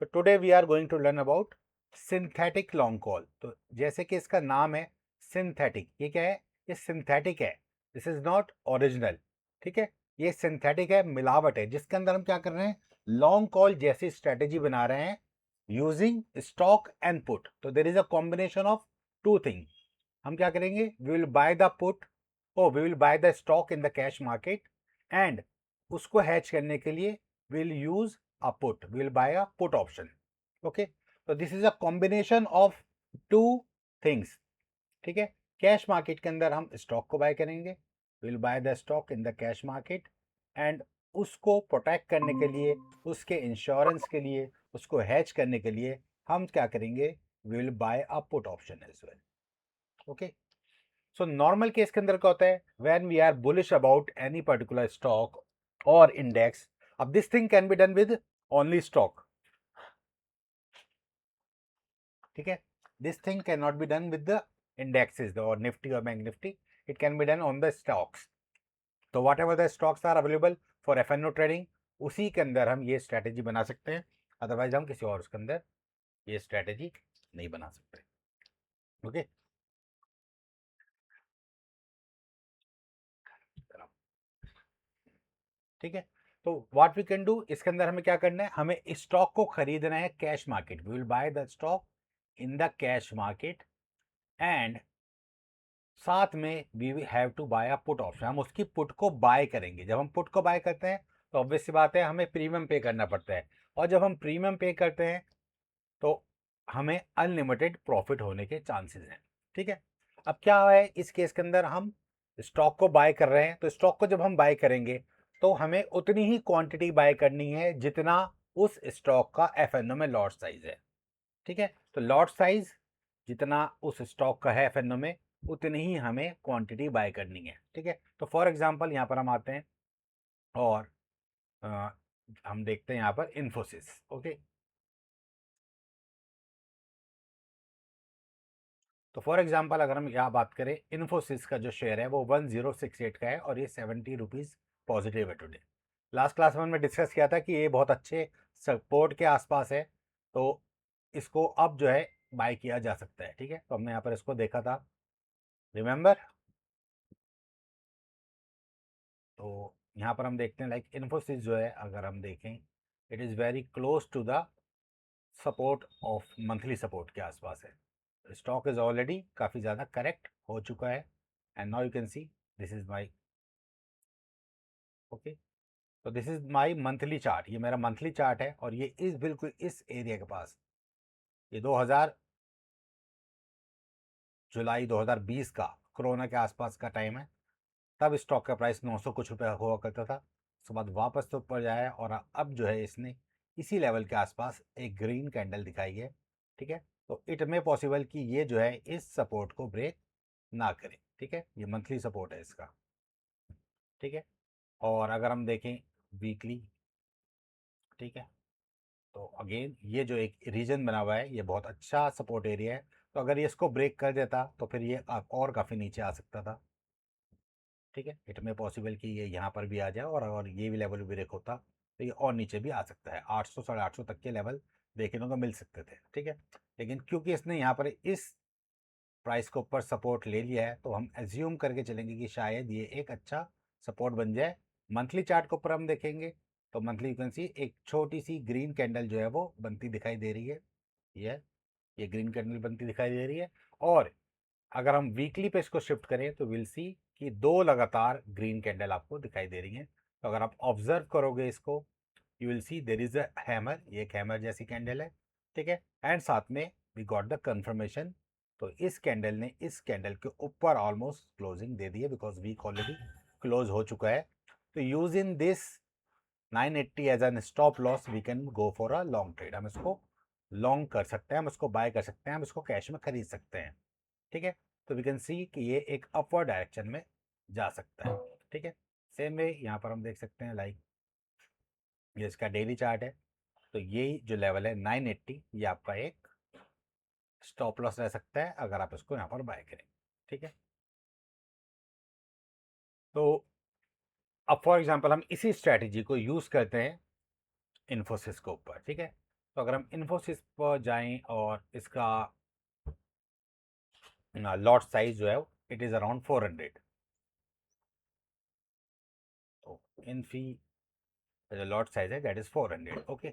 तो today we are going to learn about synthetic long call. तो जैसे कि इसका नाम है सिंथेटिक, ये क्या है? ये सिंथेटिक है, दिस इज नॉट ओरिजिनल। ठीक है, ये सिंथेटिक है, मिलावट है, जिसके अंदर हम क्या कर रहे हैं? लॉन्ग कॉल जैसी स्ट्रेटेजी बना रहे हैं यूजिंग स्टॉक एंड पुट। तो there is a combination of two thing. हम क्या करेंगे? We will buy the put, oh we will buy the stock in the cash market, and उसको हैच करने के लिए we will use a put, we will buy a put option. Okay, तो this is a combination of two things. ठीक है, cash market के अंदर हम स्टॉक को बाय करेंगे, we will buy the stock in the cash market, and उसको protect करने के लिए, उसके इंश्योरेंस के लिए, उसको हैच करने के लिए हम क्या करेंगे? We will buy a put option as well. Okay, so normal case के अंदर क्या होता है? When we are bullish about any particular stock और इंडेक्स, अब this thing can be done with only stock. ठीक है, this thing can not be done with the indexes or nifty or bank nifty, it can be done on the stocks. तो whatever the stocks are available for F trading, उसी के अंदर हम ये strategy बना सकते हैं, otherwise हम किसी और उसके अंदर ये स्ट्रैटेजी नहीं बना सकते। ओके, ठीक है, तो व्हाट वी कैन डू, इसके अंदर हमें क्या करना है? हमें स्टॉक को खरीदना है cash market, we will buy the stock in the cash market, and साथ में we have to buy a put option, हम उसकी पुट को बाय करेंगे। जब हम पुट को बाय करते हैं तो ऑब्वियस सी बात है हमें प्रीमियम पे करना पड़ता है, और जब हम प्रीमियम पे करते हैं तो हमें अनलिमिटेड प्रॉफिट होने के चांसेस हैं। ठीक है, अब क्या है इस केस के अंदर? हम स्टॉक को बाय कर रहे हैं, तो स्टॉक को जब हम बाय करेंगे तो हमें उतनी ही क्वांटिटी बाय करनी है जितना उस स्टॉक का एफ में लॉट साइज है। ठीक है, तो लॉट साइज जितना उस स्टॉक का है एफ में, उतनी ही हमें क्वांटिटी बाय करनी है। ठीक है, तो फॉर एग्जांपल यहाँ पर हम आते हैं और अ, हम देखते हैं यहाँ पर इन्फोसिस। ओके, तो फॉर एग्जांपल अगर हम यहाँ बात करें, इन्फोसिस का जो शेयर है वो 1068 का है, और ये 70 रुपीज़ पॉजिटिव है टुडे। लास्ट क्लास में हमने डिस्कस किया था कि ये बहुत अच्छे सपोर्ट के आसपास है, तो इसको अब जो है बाय किया जा सकता है। ठीक है, तो हमने यहाँ पर इसको देखा था, रिमेंबर? तो यहाँ पर हम देखते हैं लाइक इन्फोसिस जो है, अगर हम देखें, it is very close to the support of monthly support के आसपास है। स्टॉक इज ऑलरेडी काफ़ी ज़्यादा करेक्ट हो चुका है, and now you can see this is my, okay, तो this is my monthly chart, ये मेरा मंथली चार्ट है, और ये इस बिल्कुल इस एरिया के पास, ये 2000 जुलाई 2020 का कोरोना के आसपास का टाइम है, तब स्टॉक का प्राइस 900 कुछ रुपया हुआ करता था। उसके बाद वापस तो ऊपर जाया, और अब जो है इसने इसी लेवल के आसपास एक ग्रीन कैंडल दिखाई है। ठीक है, तो इट में पॉसिबल कि ये जो है इस सपोर्ट को ब्रेक ना करे। ठीक है, ये मंथली सपोर्ट है इसका। ठीक है, और अगर हम देखें वीकली, ठीक है, तो अगेन ये जो एक रीजन बना हुआ है ये बहुत अच्छा सपोर्ट एरिया है, तो अगर ये इसको ब्रेक कर देता तो फिर ये और काफ़ी नीचे आ सकता था। ठीक है, इट में पॉसिबल कि ये यहाँ पर भी आ जाए, और अगर ये भी लेवल ब्रेक होता तो ये और नीचे भी आ सकता है, 800 850 तक के लेवल देखने को मिल सकते थे। ठीक है, लेकिन क्योंकि इसने यहाँ पर इस प्राइस के ऊपर सपोर्ट ले लिया है, तो हम एज्यूम करके चलेंगे कि शायद ये एक अच्छा सपोर्ट बन जाए। मंथली चार्ट के ऊपर हम देखेंगे तो मंथली यू कैन सी एक छोटी सी ग्रीन कैंडल जो है वो बनती दिखाई दे रही है, ये ग्रीन कैंडल बनती दिखाई दे रही है। और अगर हम वीकली पे इसको शिफ्ट करें तो विल सी कि दो लगातार ग्रीन कैंडल आपको दिखाई दे रही हैं। तो अगर आप ऑब्जर्व करोगे इसको, you will see there is a hammer, ये एक हैमर जैसी कैंडल है। ठीक है, एंड साथ में वी गॉट द कंफर्मेशन, तो इस कैंडल ने इस कैंडल के ऊपर ऑलमोस्ट क्लोजिंग दे दी है, बिकॉज वीक ऑलरेडी क्लोज हो चुका है। तो use in this 980 as an stop loss, we can go for a long trade, हम इसको लॉन्ग कर सकते हैं, हम इसको बाय कर सकते हैं, हम इसको कैश में खरीद सकते हैं। ठीक है, तो वी कैन सी कि ये एक अपवर्ड डायरेक्शन में जा सकता है। ठीक है, सेम वे यहाँ पर हम देख सकते हैं लाइक ये इसका डेली चार्ट है, तो यही जो लेवल है 980, ये आपका एक स्टॉप लॉस रह सकता है अगर आप इसको यहाँ पर बाय करें। ठीक है, तो अब फॉर एग्जांपल हम इसी स्ट्रैटेजी को यूज़ करते हैं इन्फोसिस के ऊपर। ठीक है, तो अगर हम इन्फोसिस पर जाएं और इसका लॉट साइज जो है इट इज़ अराउंड 400। तो इनफी लॉट साइज है दैट इज़ 400। ओके,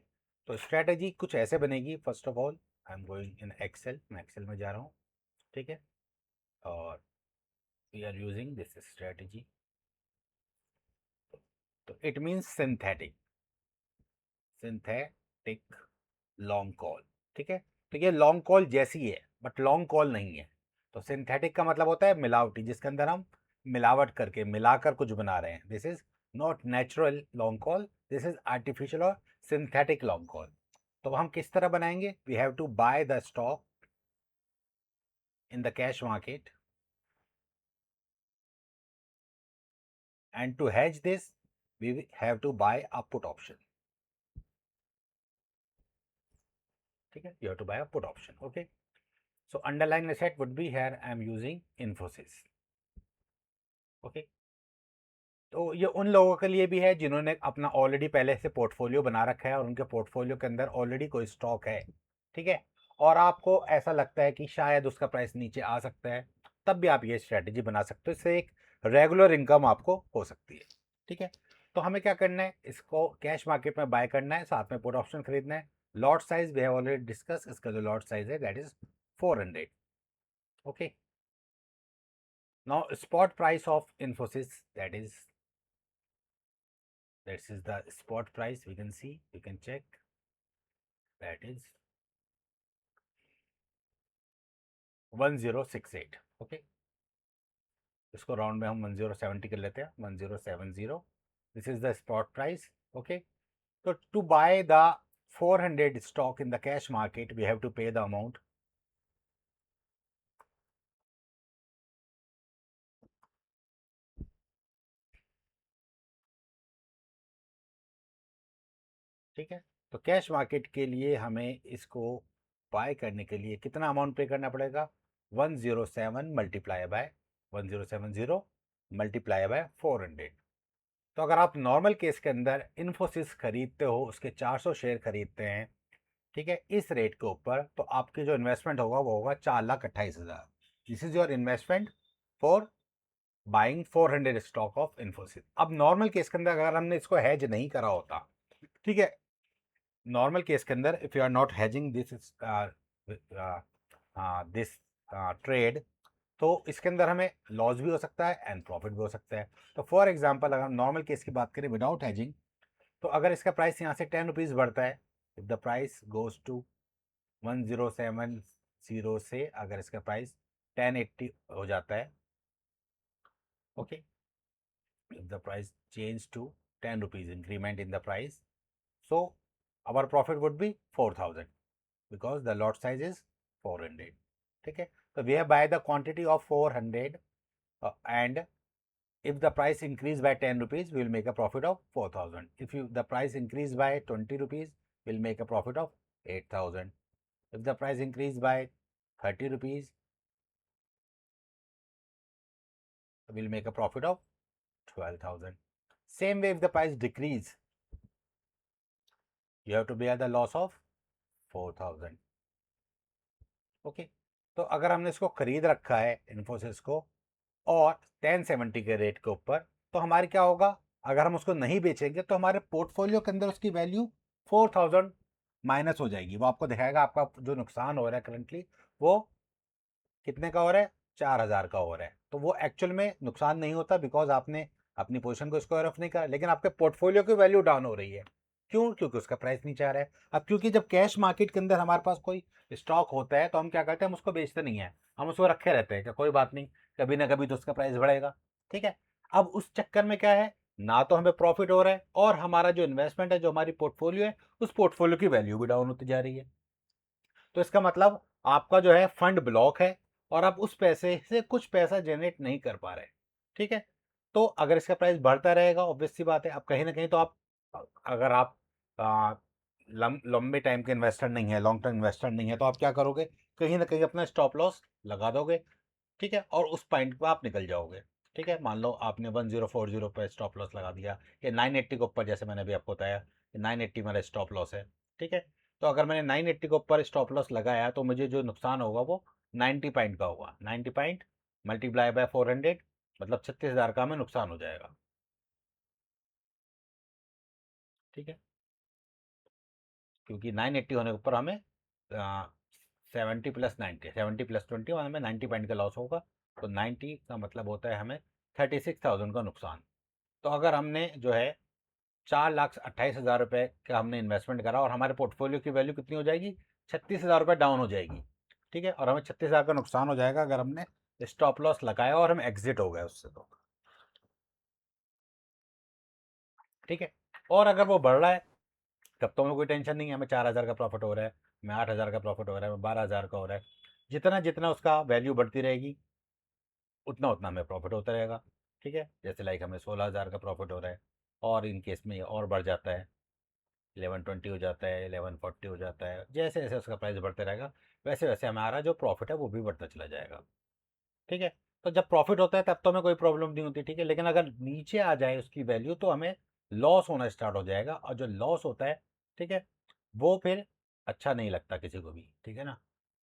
तो स्ट्रैटेजी कुछ ऐसे बनेगी। First of all I am going in Excel, मैं एक्सेल में जा रहा हूँ, ठीक है। और we are using this strategy, तो it means synthetic long call, ठीक है। तो ये लॉन्ग कॉल जैसी है बट लॉन्ग कॉल नहीं है। तो सिंथेटिक का मतलब होता है मिलावटी, जिसके अंदर हम मिलावट करके मिलाकर कुछ बना रहे हैं। This is not natural long call, this is artificial और सिंथेटिक लॉन्ग कॉल। तो हम किस तरह बनाएंगे? We have to buy the stock in the cash market and to hedge this we have to buy a put option, ठीक है। You have to buy a put option, okay. So underlying asset would be, here I am using Infosys, okay. तो ये उन लोगों के लिए भी है जिन्होंने अपना ऑलरेडी पहले से पोर्टफोलियो बना रखा है और उनके पोर्टफोलियो के अंदर ऑलरेडी कोई स्टॉक है, ठीक है। और आपको ऐसा लगता है कि शायद उसका प्राइस नीचे आ सकता है, तब भी आप ये स्ट्रेटजी बना सकते हो। इससे एक रेगुलर इनकम आपको हो सकती है, ठीक है। तो हमें क्या करना है? इसको कैश मार्केट में बाय करना है, साथ में पुट ऑप्शन खरीदना है। Lot size we have already discuss, इसका जो लॉट साइज है that is 400, okay. Now spot price of Infosys, that is the spot price, we can see, we can check, that is 1068, okay. इसको round में हम 1070 कर लेते हैं, 1070, this is the spot price, okay. तो to buy the 400 stock in the cash market we have to pay the amount, ठीक है। तो कैश मार्केट के लिए हमें इसको बाय करने के लिए कितना अमाउंट पे करना पड़ेगा? 107 मल्टीप्लाई बाय 1070 मल्टीप्लाई बाय 400। तो अगर आप नॉर्मल केस के अंदर इन्फोसिस खरीदते हो, उसके 400 शेयर खरीदते हैं, ठीक है, इस रेट के ऊपर, तो आपकी जो इन्वेस्टमेंट होगा वो होगा 4,28,000। This is your investment for buying 400 stock of Infosys. अब नॉर्मल केस के अंदर अगर हमने इसको हैज नहीं करा होता, ठीक है, नॉर्मल केस के अंदर if you are not hedging this trade, तो इसके अंदर हमें लॉस भी हो सकता है एंड प्रॉफिट भी हो सकता है। तो फॉर एग्जांपल अगर हम नॉर्मल केस की बात करें विदाउट हैजिंग, तो अगर इसका प्राइस यहाँ से 10 रुपीज़ बढ़ता है, if the price goes to 1070 से अगर इसका प्राइस 1080 हो जाता है, okay, if the price change to 10 rupees increment in the price, so our profit would be 4,000 because the lot size is 400, ठीक है। तो we have buy the quantity of 400 and if the price increase by 10 rupees we will make a profit of 4,000. If the price increase by 20 rupees we will make a profit of 8,000. If the price increase by 30 rupees we will make a profit of 12,000. Same way if the price decrease you have to bear the loss of 4,000, okay. तो अगर हमने इसको खरीद रखा है इन्फोसिस को और 1070 के रेट के ऊपर, तो हमारे क्या होगा? अगर हम उसको नहीं बेचेंगे तो हमारे पोर्टफोलियो के अंदर उसकी वैल्यू 4,000 माइनस हो जाएगी। वो आपको दिखाएगा आपका जो नुकसान हो रहा है करंटली वो कितने का हो रहा है? 4,000 का हो रहा है। तो वो एक्चुअल में नुकसान नहीं होता बिकॉज आपने अपनी पोजीशन को स्क्वायर ऑफ नहीं करा, लेकिन आपके पोर्टफोलियो की वैल्यू डाउन हो रही है। क्यों? क्योंकि उसका प्राइस नीचे आ रहा है। अब क्योंकि जब कैश मार्केट के अंदर हमारे पास कोई स्टॉक होता है तो हम क्या करते हैं? हम उसको बेचते नहीं है, हम उसको रखे रहते हैं कि कोई बात नहीं, कभी ना कभी तो उसका प्राइस बढ़ेगा, ठीक है। अब उस चक्कर में क्या है, ना तो हमें प्रॉफिट हो रहा है और हमारा जो इन्वेस्टमेंट है, जो हमारी पोर्टफोलियो है, उस पोर्टफोलियो की वैल्यू भी डाउन होती जा रही है। तो इसका मतलब आपका जो है फंड ब्लॉक है और आप उस पैसे से कुछ पैसा जनरेट नहीं कर पा रहे, ठीक है। तो अगर इसका प्राइस बढ़ता रहेगा ऑब्वियस सी बात है, अब कहीं ना कहीं तो आप, अगर आप लंबे टाइम के इन्वेस्टर नहीं है, लॉन्ग टर्म इन्वेस्टर नहीं है, तो आप क्या करोगे? कहीं ना कहीं अपना स्टॉप लॉस लगा दोगे, ठीक है, और उस पॉइंट पर आप निकल जाओगे, ठीक है। मान लो आपने 1040 पर स्टॉप लॉस लगा दिया, या 980 के ऊपर, जैसे मैंने अभी आपको बताया 980 मेरा स्टॉप लॉस है, ठीक है। तो अगर मैंने 980 के ऊपर स्टॉप लॉस लगाया तो मुझे जो नुकसान होगा वो 90 पॉइंट का होगा। 90 पॉइंट मल्टीप्लाई बाय 400 मतलब 36,000 का हमें नुकसान हो जाएगा। ठीक है, क्योंकि 980 होने के ऊपर हमें 70 प्लस 90, 70 प्लस 20 और हमें 90 पॉइंट का लॉस होगा। तो 90 का मतलब होता है हमें 36,000 का नुकसान। तो अगर हमने जो है 4,28,000 रुपये का हमने इन्वेस्टमेंट करा और हमारे पोर्टफोलियो की वैल्यू कितनी हो जाएगी, 36,000 रुपये डाउन हो जाएगी। ठीक है, और हमें 36,000 का नुकसान हो जाएगा अगर हमने स्टॉप लॉस लगाया और हम एग्जिट हो गए उससे। तो ठीक है, और अगर वो बढ़ रहा है तब तो हमें कोई टेंशन नहीं है, हमें 4,000 का प्रॉफिट हो रहा है, हमें 8,000 का प्रॉफिट हो रहा है, हमें 12,000 का हो रहा है। जितना जितना उसका वैल्यू बढ़ती रहेगी उतना उतना हमें प्रॉफिट होता रहेगा। ठीक है, जैसे लाइक हमें 16,000 का प्रॉफिट हो रहा है और इन केस में ये और बढ़ जाता है, 1120 हो जाता है, 1140 हो जाता है, जैसे जैसे उसका प्राइस बढ़ते रहेगा वैसे वैसे हमारा जो प्रॉफिट है वो भी बढ़ता चला जाएगा। ठीक है, तो जब प्रॉफिट होता है तब तो हमें कोई प्रॉब्लम नहीं होती। ठीक है, लेकिन अगर नीचे आ जाए उसकी वैल्यू तो हमें लॉस होना स्टार्ट हो जाएगा, और जो लॉस होता है, ठीक है, वो फिर अच्छा नहीं लगता किसी को भी। ठीक है ना,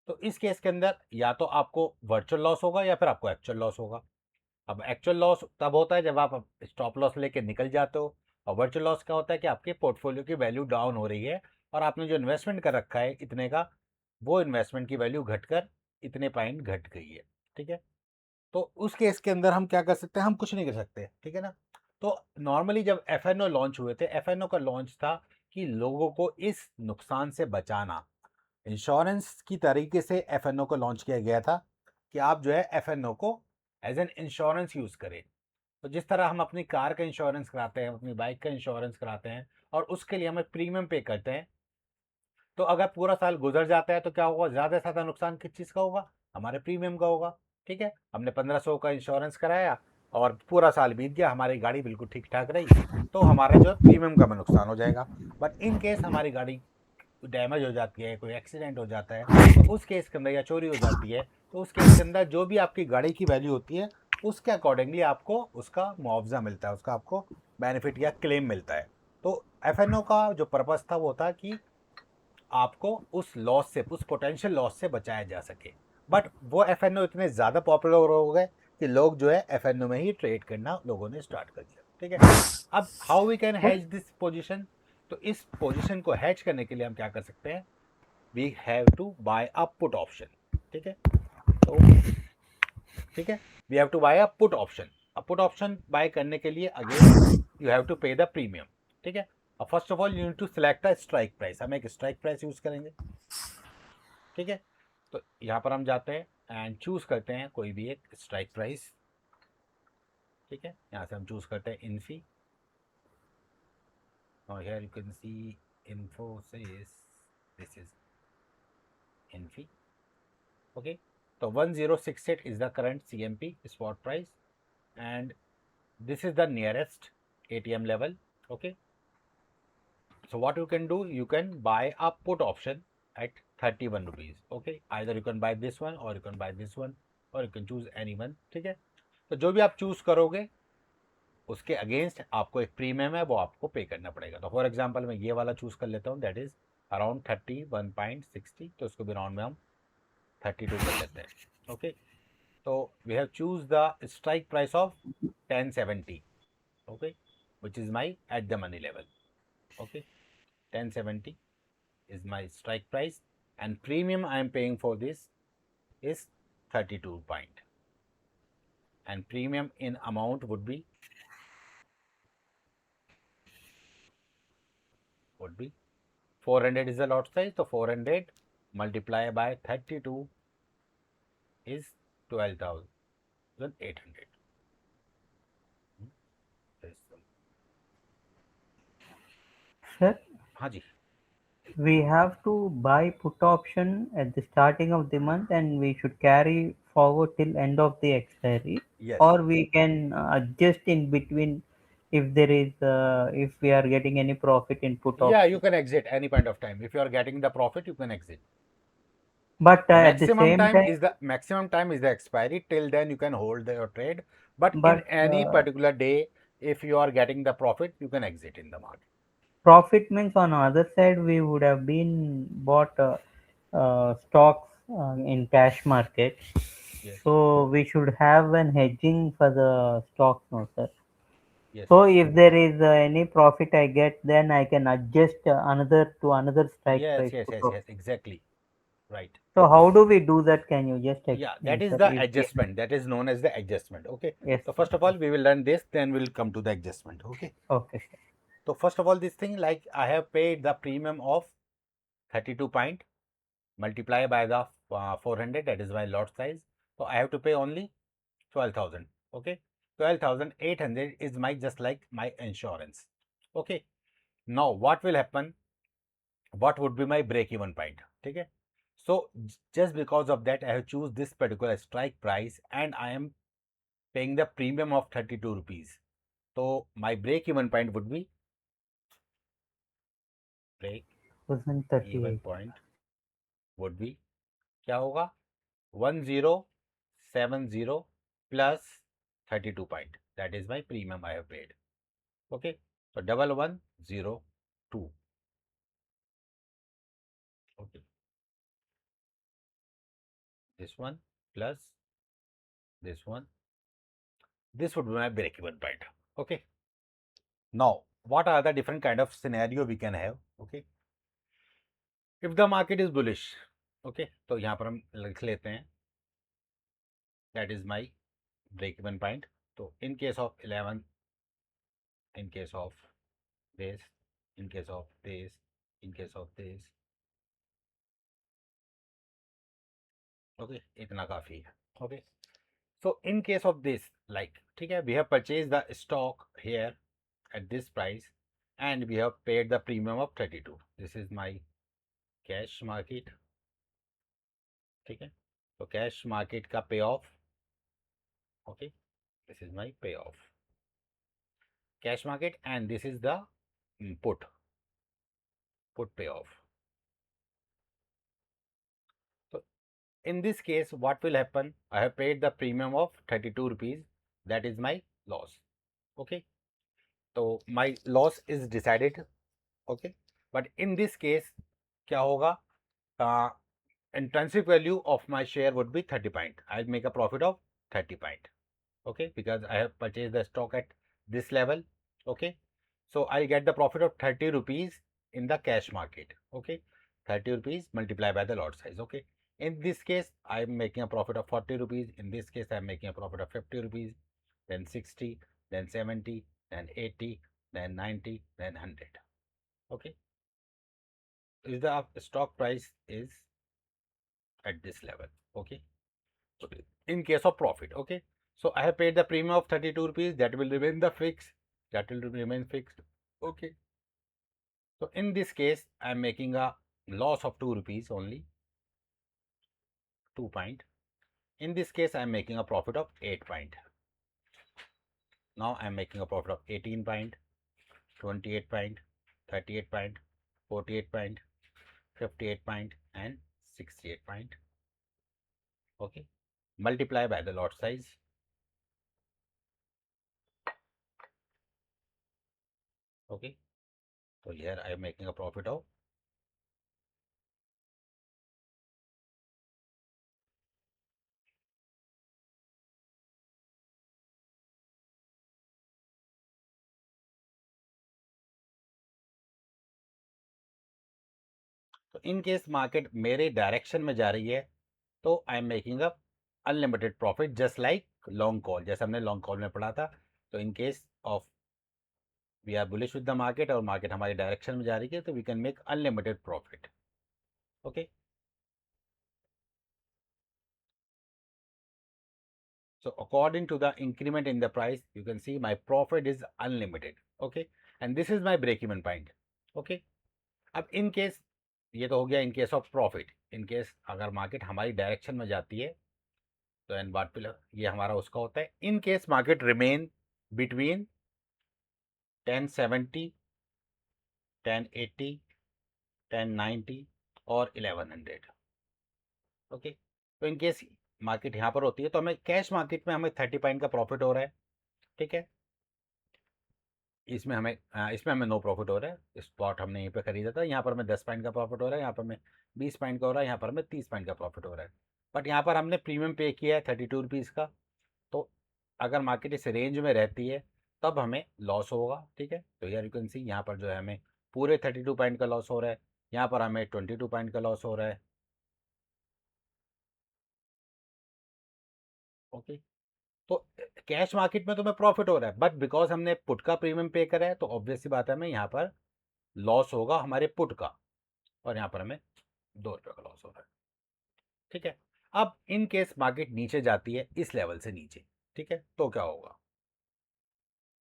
तो इस केस के अंदर या तो आपको वर्चुअल लॉस होगा या फिर आपको एक्चुअल लॉस होगा। अब एक्चुअल लॉस तब होता है जब आप स्टॉप लॉस लेके निकल जाते हो, और वर्चुअल लॉस क्या होता है कि आपके पोर्टफोलियो की वैल्यू डाउन हो रही है और आपने जो इन्वेस्टमेंट कर रखा है इतने का, वो इन्वेस्टमेंट की वैल्यू घटकर इतने पॉइंट घट गई है। ठीक है, तो उस केस के अंदर हम क्या कर सकते हैं, हम कुछ नहीं कर सकते। ठीक है ना, तो नॉर्मली जब एफ लॉन्च हुए थे, एफ का लॉन्च था कि लोगों को इस नुकसान से बचाना, इंश्योरेंस की तरीके से एफ को लॉन्च किया गया था कि आप जो है एफ को एज एन इंश्योरेंस यूज़ करें। तो जिस तरह हम अपनी कार का इंश्योरेंस कराते हैं, अपनी बाइक का इंश्योरेंस कराते हैं और उसके लिए हमें प्रीमियम पे करते हैं, तो अगर पूरा साल गुजर जाता है तो क्या होगा, ज़्यादा से ज़्यादा नुकसान किस चीज़ का होगा, हमारे प्रीमियम का होगा। ठीक है, हमने 1500 का इंश्योरेंस कराया और पूरा साल बीत गया, हमारी गाड़ी बिल्कुल ठीक ठाक रही, तो हमारा जो है प्रीमियम का नुकसान हो जाएगा। बट इन केस हमारी गाड़ी डैमेज हो जाती है, कोई एक्सीडेंट हो जाता है, तो उस केस के अंदर या चोरी हो जाती है, तो उस केस के अंदर जो भी आपकी गाड़ी की वैल्यू होती है उसके अकॉर्डिंगली आपको उसका मुआवजा मिलता है, उसका आपको बेनिफिट या क्लेम मिलता है। तो एफ का जो पर्पज़ था वो था कि आपको उस लॉस से, उस पोटेंशियल लॉस से बचाया जा सके। बट वो एफ इतने ज़्यादा पॉपुलर हो गए कि लोग जो है एफ में ही ट्रेड करना लोगों ने स्टार्ट कर दिया। ठीक है, अब how we can hedge this position, तो इस पोजीशन को हैज करने के लिए हम क्या कर सकते हैं, we have to buy a put option. ठीक है, तो ठीक है, we have to buy a put option. A put option बाय करने के लिए again you have to pay the premium. ठीक है, first of all you need to select a strike price, हम एक स्ट्राइक प्राइस यूज करेंगे। ठीक है, तो यहाँ पर हम जाते हैं एंड चूज करते हैं कोई भी एक स्ट्राइक प्राइस। ठीक है, यहाँ से हम चूज करते हैं इन्फी, और here you can C Infosys, this is Infy. okay, so 1068 is the current CMP spot price and this is the nearest ATM level. Okay, so what you can do, you can buy a put option at 31 rupees. Okay, either you can buy this one or you can buy this one or you can choose any one. ठीक है, तो जो भी आप choose करोगे उसके against आपको एक प्रीमियम है वो आपको पे करना पड़ेगा। तो फॉर एग्जांपल मैं ये वाला चूज कर लेता हूँ, दैट इज अराउंड 31.60, तो उसको भी राउंड में हम 32 कर लेते हैं। Okay, so we have choose the strike price of 1070. Okay, which is my at the money level. Okay, 1070 is my strike price and premium I am paying for this is 32 point, and premium in amount would be 400 is the lot size, so 400 multiplied by 32 is 12,800. Sir, हाँ जी, we have to buy put option at the starting of the month and we should carry forward till end of the expiry, yes, or we can adjust in between if there is if we are getting any profit in put yeah, you option. can exit any point of time. If you are getting the profit, you can exit. But at the Maximum same time time, is the expiry. Till then you can hold your trade, but in but any particular day if you are getting the profit you can exit in the market. profit means on the other side we would have been bought stocks in cash market. Yes, So we should have an hedging for the stocks, no sir. yes, So yes, if there is any profit I get, then I can adjust another to another strike yes, price yes, put yes, yes, option. exactly, right. So how do we do that? Can you just Yeah, that explain, is sir? the If we have, adjustment. That is known as the adjustment. Okay. yes, So first of sir. all, we will learn this, then we'll come to the adjustment. Okay. Okay, sir. So first of all, this thing like I have paid the premium of 32 pint multiply by the 400, that is my lot size. So I have to pay only 12,000. Okay. 12,800 is my just like my insurance. Okay. Now what will happen? What would be my break even point? Okay. So just because of that, I have choose this particular strike price and I am paying the premium of 32 rupees. So my break even point would be break even 1038. point would be क्या होगा 1070 plus 32 point, that is my premium I have paid. Okay, so 1102. Okay, this one plus this one, this would be my break even point. Okay, now what are the different kind of scenario we can have? Okay, if the market is bullish, okay, तो यहाँ पर हम लिख लेते हैं that is my break even point. So in case of 11, in case of this, in case of this, in case of this, okay, इतना काफी है. Okay, so in case of this, like, ठीक है, we have purchased the stock here at this price and we have paid the premium of 32. This is my cash market. ठीक है, तो cash market का pay off. Okay, this is my payoff. Cash market, and this is the put payoff. So in this case, what will happen? I have paid the premium of 32 rupees. That is my loss. Okay. So my loss is decided. Okay. But in this case, क्या होगा? Intrinsic value of my share would be 30 point. I'll make a profit of 30 point. Okay. Because I have purchased the stock at this level. Okay. So I'll get the profit of 30 rupees in the cash market. Okay. 30 rupees multiplied by the lot size. Okay. In this case, I'm making a profit of 40 rupees. In this case, I'm making a profit of 50 rupees, then 60, then 70, then 80, then 90, then 100. Okay. Is the stock price is at this level. Okay. Okay. In case of profit. Okay. So I have paid the premium of 32 rupees. That will remain the fixed. That will remain fixed. Okay. So in this case, I am making a loss of 2 rupees only, 2 point. In this case, I am making a profit of 8 point. Now I am making a profit of 18 point, 28 point, 38 point, 48 point, 58 point, and 68 point. Okay. Multiply by the lot size. Okay. So here I am making a profit of तो in case market मेरे direction में जा रही है तो I am making a unlimited profit just like long call, जैसे हमने long call में पढ़ा था. तो in case of we are bullish with the market और मार्केट हमारी डायरेक्शन में जा रही है तो we can make unlimited profit. Okay. So according to the increment in the price, you can see my profit is unlimited. Okay, and this is my break even point. Okay. अब in case ये तो हो गया इन case of profit. In case अगर market हमारी direction में जाती है तो एन बार पे ये हमारा उसका होता है. In case market remain between 1070, 1080, 1090 और 1100. ओके. तो इन केस मार्केट यहाँ पर होती है तो हमें कैश मार्केट में हमें 30 पॉइंट का प्रॉफिट हो रहा है. ठीक है. इसमें हमें नो प्रॉफिट हो रहा है, स्पॉट हमने यहीं पे खरीदा था, यहाँ पर हमें 10 पॉइंट का प्रॉफिट हो रहा है, यहाँ पर हमें 20 पॉइंट का हो रहा है, यहाँ पर हमें 30 पॉइंट का प्रॉफिट हो रहा है। बट यहाँ पर हमने प्रीमियम पे किया है 32 रुपीज़ का। तो अगर मार्केट इस रेंज में रहती है तब हमें लॉस होगा, ठीक है। तो यार यू कैन सी यहाँ पर जो है हमें पूरे 32 पॉइंट का लॉस हो रहा है, यहाँ पर हमें 22 पॉइंट का लॉस हो रहा है। ओके, तो कैश मार्केट में तुम्हें प्रॉफिट हो रहा है, बट बिकॉज हमने पुट का प्रीमियम पे करा है तो ऑब्वियस सी बात है हमें यहाँ पर लॉस होगा हमारे पुट का, और यहाँ पर हमें 2 रुपये का लॉस हो रहा है, ठीक है। अब इन केस मार्केट नीचे जाती है इस लेवल से नीचे, ठीक है, तो क्या होगा।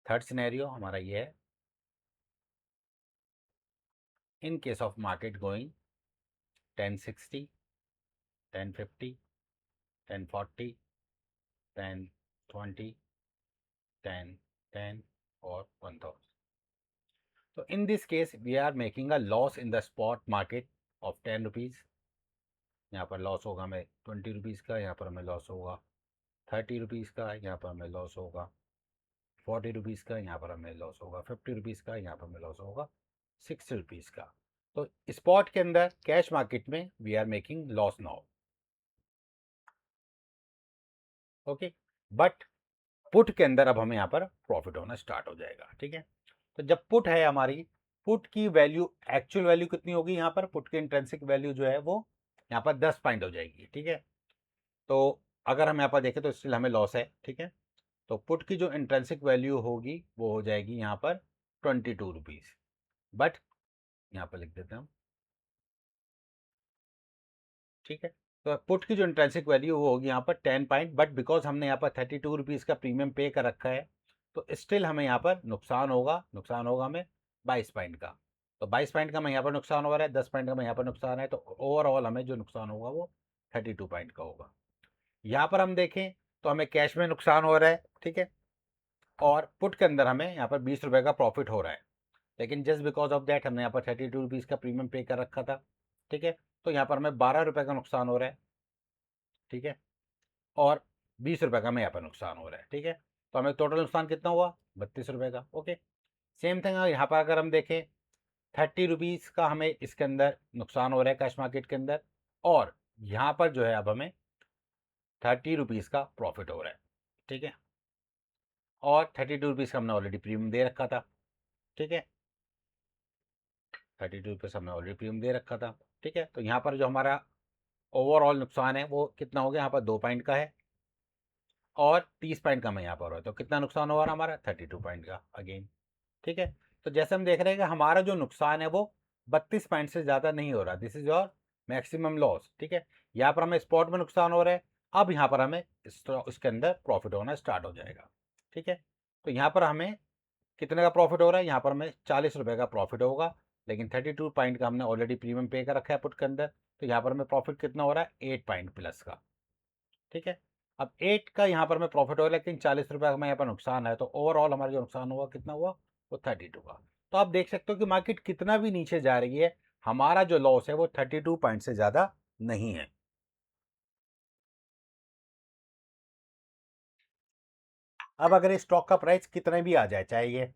थर्ड सिनेरियो हमारा ये है, in case of market going 1060, 1050, 1040, 1020, 1010 और 1000. So in this case we are making a loss in the spot market of 10 rupees. यहाँ पर लॉस होगा हमें 20 रुपीज़ का, यहाँ पर हमें लॉस होगा 30 रुपीज़ का, यहाँ पर हमें लॉस होगा 40 रुपीज़ का, यहाँ पर हमें लॉस होगा 50 रुपीज़ का, यहाँ पर हमें लॉस होगा 60 रुपीज़ का। तो स्पॉट के अंदर कैश मार्केट में we are making loss now, okay. But put के अंदर अब हमें यहाँ पर प्रॉफिट होना स्टार्ट हो जाएगा, ठीक है। तो जब पुट है हमारी, पुट की वैल्यू एक्चुअल वैल्यू कितनी होगी, यहाँ पर पुट की इंट्रिंसिक वैल्यू जो है वो यहाँ पर 10 पॉइंट हो जाएगी, ठीक है। तो अगर हम यहाँ पर देखें तो स्टिल हमें लॉस है, ठीक है। तो पुट की जो इंट्रिंसिक वैल्यू होगी वो हो जाएगी यहाँ पर 22 रुपीज़, बट यहाँ पर लिख देते हैं हम, ठीक है। तो पुट की जो इंट्रिंसिक वैल्यू वो होगी यहाँ पर 10 पॉइंट, बट बिकॉज हमने यहाँ पर 32 रुपीज़ का प्रीमियम पे कर रखा है तो स्टिल हमें यहाँ पर नुकसान होगा हमें 22 पॉइंट का। तो 22 पॉइंट का हमें यहाँ पर नुकसान हो रहा है, 10 पॉइंट का हमें यहाँ पर नुकसान है, तो ओवरऑल हमें जो नुकसान होगा वो 32 पॉइंट का होगा। यहाँ पर हम देखें तो हमें कैश में नुकसान हो रहा है, ठीक है, और पुट के अंदर हमें यहाँ पर 20 रुपये का प्रॉफिट हो रहा है, लेकिन जस्ट बिकॉज ऑफ दैट हमने यहाँ पर 32 रुपीज़ का प्रीमियम पे कर रखा था, ठीक है। तो यहाँ पर हमें 12 रुपये का नुकसान हो रहा है, ठीक है, और 20 रुपये का हमें यहाँ पर नुकसान हो रहा है, ठीक है। तो हमें टोटल नुकसान कितना हुआ, 32 रुपये का, ओके। सेम थिंग यहाँ पर अगर हम देखें 30 रुपीज़ का हमें इसके अंदर नुकसान हो रहा है कैश मार्केट के अंदर, और यहाँ पर जो है अब हमें 30 रुपीज़ का प्रॉफिट हो रहा है, ठीक है, और 32 रुपीज़ का हमने ऑलरेडी प्रीमियम दे रखा था, ठीक है। 32 रुपीज़ हमने ऑलरेडी प्रीमियम दे रखा था, ठीक है। तो यहाँ पर जो हमारा ओवरऑल नुकसान है वो कितना हो गया, यहाँ पर 2 पॉइंट का है और 30 पॉइंट का हमें यहाँ पर हो, तो कितना नुकसान हो रहा है हमारा 32 पॉइंट का अगेन, ठीक है। तो जैसे हम देख रहे हैं कि हमारा जो नुकसान है वो 32 पॉइंट से ज़्यादा नहीं हो रहा, this is your maximum loss, ठीक है। यहाँ पर हमें स्पॉट में नुकसान हो रहा है, अब यहाँ पर हमें इसके अंदर प्रॉफिट होना स्टार्ट हो जाएगा, ठीक है। तो यहाँ पर हमें कितने का प्रॉफिट हो रहा है, यहाँ पर हमें 40 रुपये का प्रॉफिट होगा, लेकिन 32 पॉइंट का हमने ऑलरेडी प्रीमियम पे कर रखा है पुट के अंदर, तो यहाँ पर हमें प्रॉफिट कितना हो रहा है 8 पॉइंट प्लस का, ठीक है। अब 8 का यहाँ पर हमें प्रॉफिट हो रहा है, लेकिन 40 रुपये का हमें यहाँ पर नुकसान है, तो ओवरऑल हमारा जो नुकसान हुआ कितना हुआ, वो 32 का। तो आप देख सकते हो कि मार्केट कितना भी नीचे जा रही है, हमारा जो लॉस है वो 32 पॉइंट से ज़्यादा नहीं है। अब अगर इस स्टॉक का प्राइस कितने भी आ जाए, चाहे ये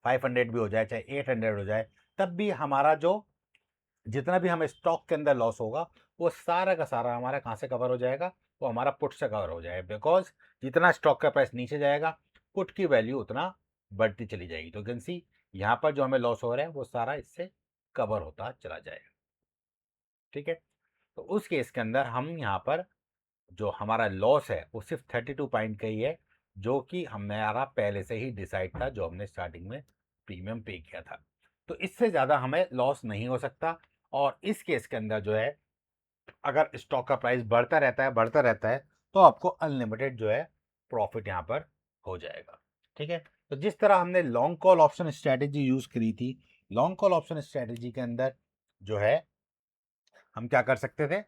500 भी हो जाए, चाहे 800 हो जाए, तब भी हमारा जो जितना भी हमें स्टॉक के अंदर लॉस होगा वो सारा का सारा हमारा कहाँ से कवर हो जाएगा, वो हमारा पुट से कवर हो जाएगा, बिकॉज जितना स्टॉक का प्राइस नीचे जाएगा पुट की वैल्यू उतना बढ़ती चली जाएगी। तो कैन सी यहाँ पर जो हमें लॉस हो रहा है वो सारा इससे कवर होता चला जाएगा, ठीक है। तो उस केस के अंदर हम यहाँ पर जो हमारा लॉस है वो सिर्फ 32 पॉइंट का ही है, जो कि हमारा पहले से ही डिसाइड था, जो हमने स्टार्टिंग में प्रीमियम पे किया था। तो इससे ज़्यादा हमें लॉस नहीं हो सकता, और इस केस के अंदर जो है अगर स्टॉक का प्राइस बढ़ता रहता है तो आपको अनलिमिटेड जो है प्रॉफिट यहाँ पर हो जाएगा, ठीक है। तो जिस तरह हमने long call option strategy use करी थी, लॉन्ग कॉल ऑप्शन स्ट्रैटेजी के अंदर जो है हम क्या कर सकते थे,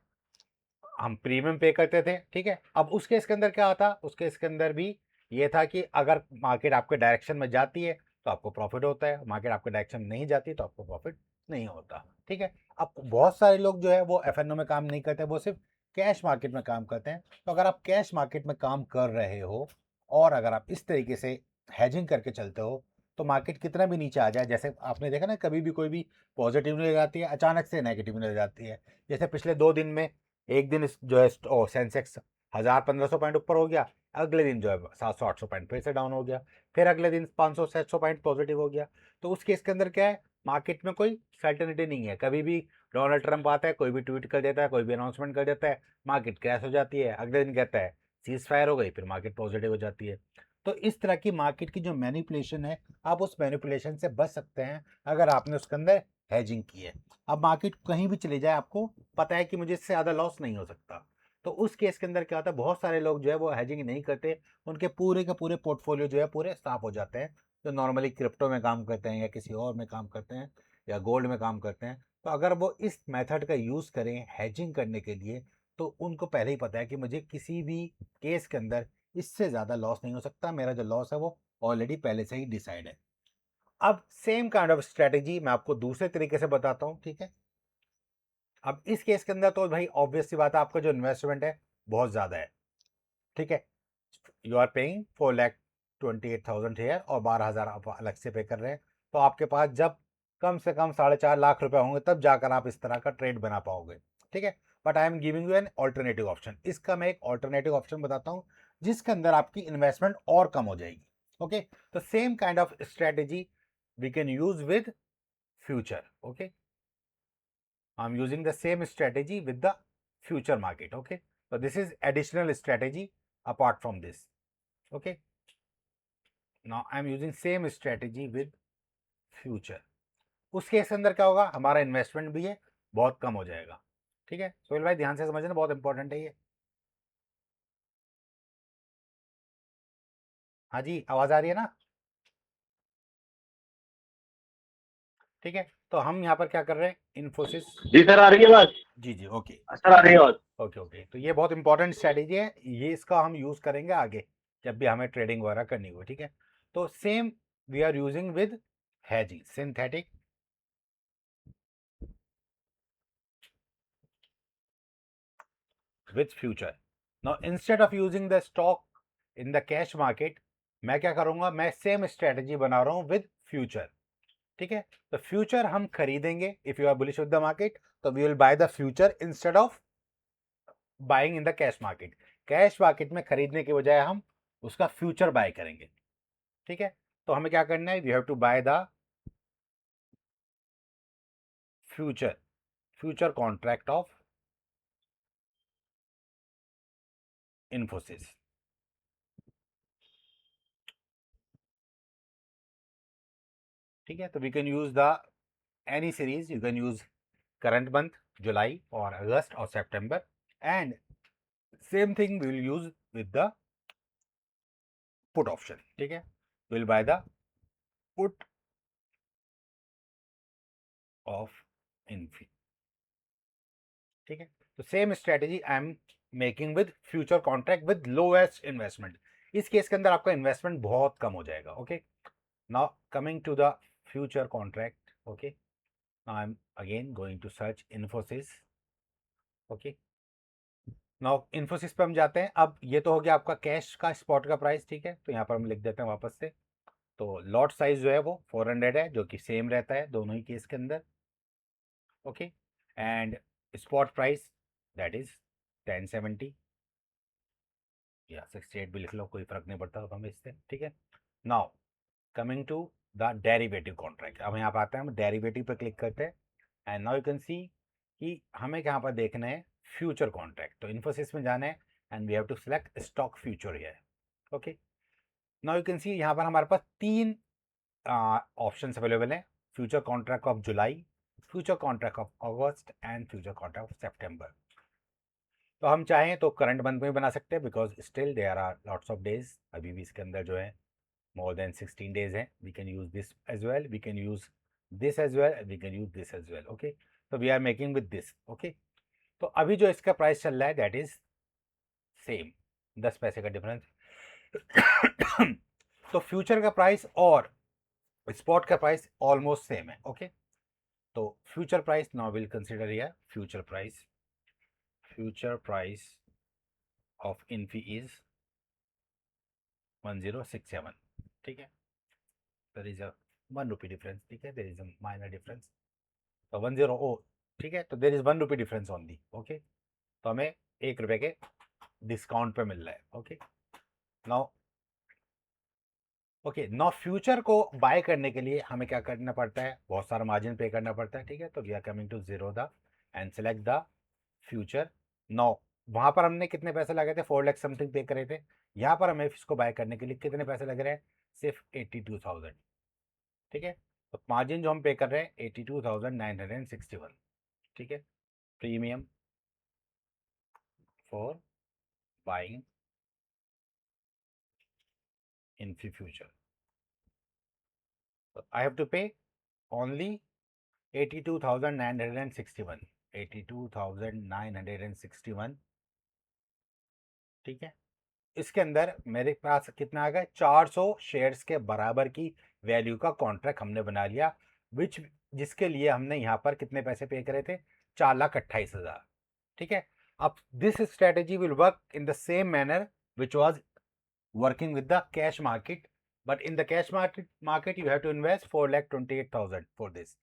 हम प्रीमियम पे करते थे, ठीक है। अब उस केस के अंदर क्या आता, उस केस के अंदर भी ये था कि अगर मार्केट आपके डायरेक्शन में जाती है तो आपको प्रॉफिट होता है, मार्केट आपके डायरेक्शन में नहीं जाती तो आपको प्रॉफिट नहीं होता, ठीक है। अब बहुत सारे लोग जो है वो एफएनओ में काम नहीं करते, वो सिर्फ कैश मार्केट में काम करते हैं। तो अगर आप कैश मार्केट में काम कर रहे हो और अगर आप इस तरीके से हैजिंग करके चलते हो तो मार्केट कितना भी नीचे आ जाए, जैसे आपने देखा ना कभी भी कोई भी पॉजिटिव नहीं जाती है, अचानक से नेगेटिव नहीं जाती है। जैसे पिछले 2 दिन में एक दिन जो है सेंसेक्स 1000-1500 पॉइंट ऊपर हो गया, अगले दिन जो है 700-800 पॉइंट फिर से डाउन हो गया, फिर अगले दिन 500-700 पॉइंट पॉजिटिव हो गया। तो उस केस के अंदर क्या है, मार्केट में कोई सर्टेनिटी नहीं है। कभी भी डोनाल्ड ट्रंप आता है, कोई भी ट्वीट कर देता है, कोई भी अनाउंसमेंट कर देता है, मार्केट क्रैश हो जाती है, अगले दिन कहता है सीज फायर हो गई, फिर मार्केट पॉजिटिव हो जाती है। तो इस तरह की मार्केट की जो मैनिपुलेशन है, आप उस मैनिपुलेशन से बच सकते हैं अगर आपने उसके अंदर हैजिंग की है। अब मार्केट कहीं भी चली जाए, आपको पता है कि मुझे इससे ज़्यादा लॉस नहीं हो सकता, तो उस केस के अंदर क्या होता है, बहुत सारे लोग जो है वो हैजिंग नहीं करते, उनके पूरे के पूरे पोर्टफोलियो जो है पूरे साफ हो जाते हैं, जो नॉर्मली क्रिप्टो में काम करते हैं या किसी और में काम करते हैं या गोल्ड में काम करते हैं। तो अगर वो इस मेथड का यूज़ करें हैजिंग करने के लिए, तो उनको पहले ही पता है कि मुझे किसी भी केस के अंदर इससे ज़्यादा लॉस नहीं हो सकता, मेरा जो लॉस है वो ऑलरेडी पहले से ही डिसाइड है। अब सेम काइंड ऑफ स्ट्रेटेजी मैं आपको दूसरे तरीके से बताता हूँ, ठीक है। अब इस केस के अंदर तो भाई ऑब्वियस सी बात है, आपका जो इन्वेस्टमेंट है बहुत ज़्यादा है, ठीक है। यू आर पेइंग 4,28,000 हेयर और 12,000 आप अलग से पे कर रहे हैं, तो आपके पास जब कम से कम 4.5 लाख रुपए होंगे तब जाकर आप इस तरह का ट्रेड बना पाओगे, ठीक है। But I am giving you an alternative option. इसका मैं एक ऑल्टरनेटिव ऑप्शन बताता हूँ जिसके अंदर आपकी इन्वेस्टमेंट और कम हो जाएगी, ओके। तो same kind of strategy we can use with future, okay. I am using the same strategy with the future market, okay. So this is additional strategy apart from this, okay. Now I am using same strategy with future. उस case के अंदर क्या होगा, हमारा investment भी है बहुत कम हो जाएगा, ठीक है। सोहेल भाई ध्यान से समझना, बहुत इंपॉर्टेंट है ये। हाँ जी, आवाज आ रही है ना, ठीक है। तो हम यहाँ पर क्या कर रहे हैं, इन्फोसिस। जी सर, आ रही है बात। जी जी, ओके सर आ रही है बात। Okay okay. तो ये बहुत इंपॉर्टेंट स्ट्रेटेजी है, ये इसका हम यूज करेंगे आगे जब भी हमें ट्रेडिंग वगैरह करनी हो, ठीक है। तो same we are using with hedging synthetic with future. Now instead of using the stock in the cash market, मैं क्या करूंगा, मैं सेम स्ट्रेटेजी बना रहा हूं विद फ्यूचर, ठीक है। तो फ्यूचर हम खरीदेंगे, if you are bullish with the market तो we will buy the future instead of buying in the cash market. Cash market में खरीदने के बजाय हम उसका फ्यूचर बाय करेंगे, ठीक है। तो हमें क्या करना है, we have to buy the future, future contract of Infosys, ठीक है। तो we can use the any series, you can use current month July or August or September, and same thing we will use with the put option, ठीक है। we will buy the put of Infi, ठीक है। तो same strategy I am making with future contract with lowest investment. इस case के अंदर आपका investment बहुत कम हो जाएगा, okay. Now coming to the future contract, okay. I am again going to search Infosys, okay. Now Infosys पे हम जाते हैं। अब ये तो हो गया आपका कैश का स्पॉट का प्राइस, ठीक है। तो यहाँ पर हम लिख देते हैं वापस से। तो लॉट साइज जो है वो 400 है, जो कि सेम रहता है दोनों ही केस के अंदर, okay. And spot price that is 1070 या 68 भी लिख लो, कोई फर्क नहीं पड़ता हमें इससे, ठीक है। Now coming to the derivative contract. अब यहाँ पर आते हैं, हम डेरिवेटिव पर क्लिक करते हैं एंड नाउ यू कैन सी कि हमें यहाँ पर देखना है फ्यूचर कॉन्ट्रैक्ट। तो इन्फोसिस में जाना है and we have to select stock future here, okay. Now you can see यहाँ पर हमारे पास 3 ऑप्शंस अवेलेबल हैं, future contract of July, future contract of August and future contract of September. तो हम चाहें तो करंट मंथ में भी बना सकते हैं, because still there are lots of days, अभी भी इसके अंदर जो है more than 16 days हैं। we can use this as well, we can use this as well, we can use this as well, okay। so we are making with this, okay। तो अभी जो इसका प्राइस चल रहा है दैट इज सेम, 10 पैसे का डिफरेंस। तो फ्यूचर का प्राइस और स्पॉट का प्राइस ऑलमोस्ट सेम है, ओके। तो future price now will consider here future price of Infy is 1067, ठीक है। There is a 1 rupee difference, ठीक है, there is a minor difference, तो 10 ओ, ठीक है, तो there is 1 rupee difference only, okay, तो हमें 1 रुपये के डिस्काउंट पे मिल रहा है, okay. Now okay, now future को बाय करने के लिए हमें क्या करना पड़ता है, बहुत सारा मार्जिन पे करना पड़ता है, ठीक है, तो we are coming to zero the end select the future. Now वहां पर हमने कितने पैसे लगे थे, 4 लाख समथिंग पे करे थे, यहाँ पर हमें इसको बाय करने के लिए कितने पैसे लग रहे हैं, सिर्फ 82,000, ठीक है, तो मार्जिन जो हम पे कर रहे हैं 82,961, ठीक है, premium for buying in future, I have to pay only 82,961, 82,961, ठीक है। इसके अंदर मेरे पास कितना आ गया, 400 शेयर्स के बराबर की वैल्यू का कॉन्ट्रैक्ट हमने बना लिया, विच जिसके लिए हमने यहाँ पर कितने पैसे पे करे थे, 4,28,000, ठीक है। अब this strategy will work in the same manner which was working with the cash market, but in the cash market you have to invest 4,28,000 for this,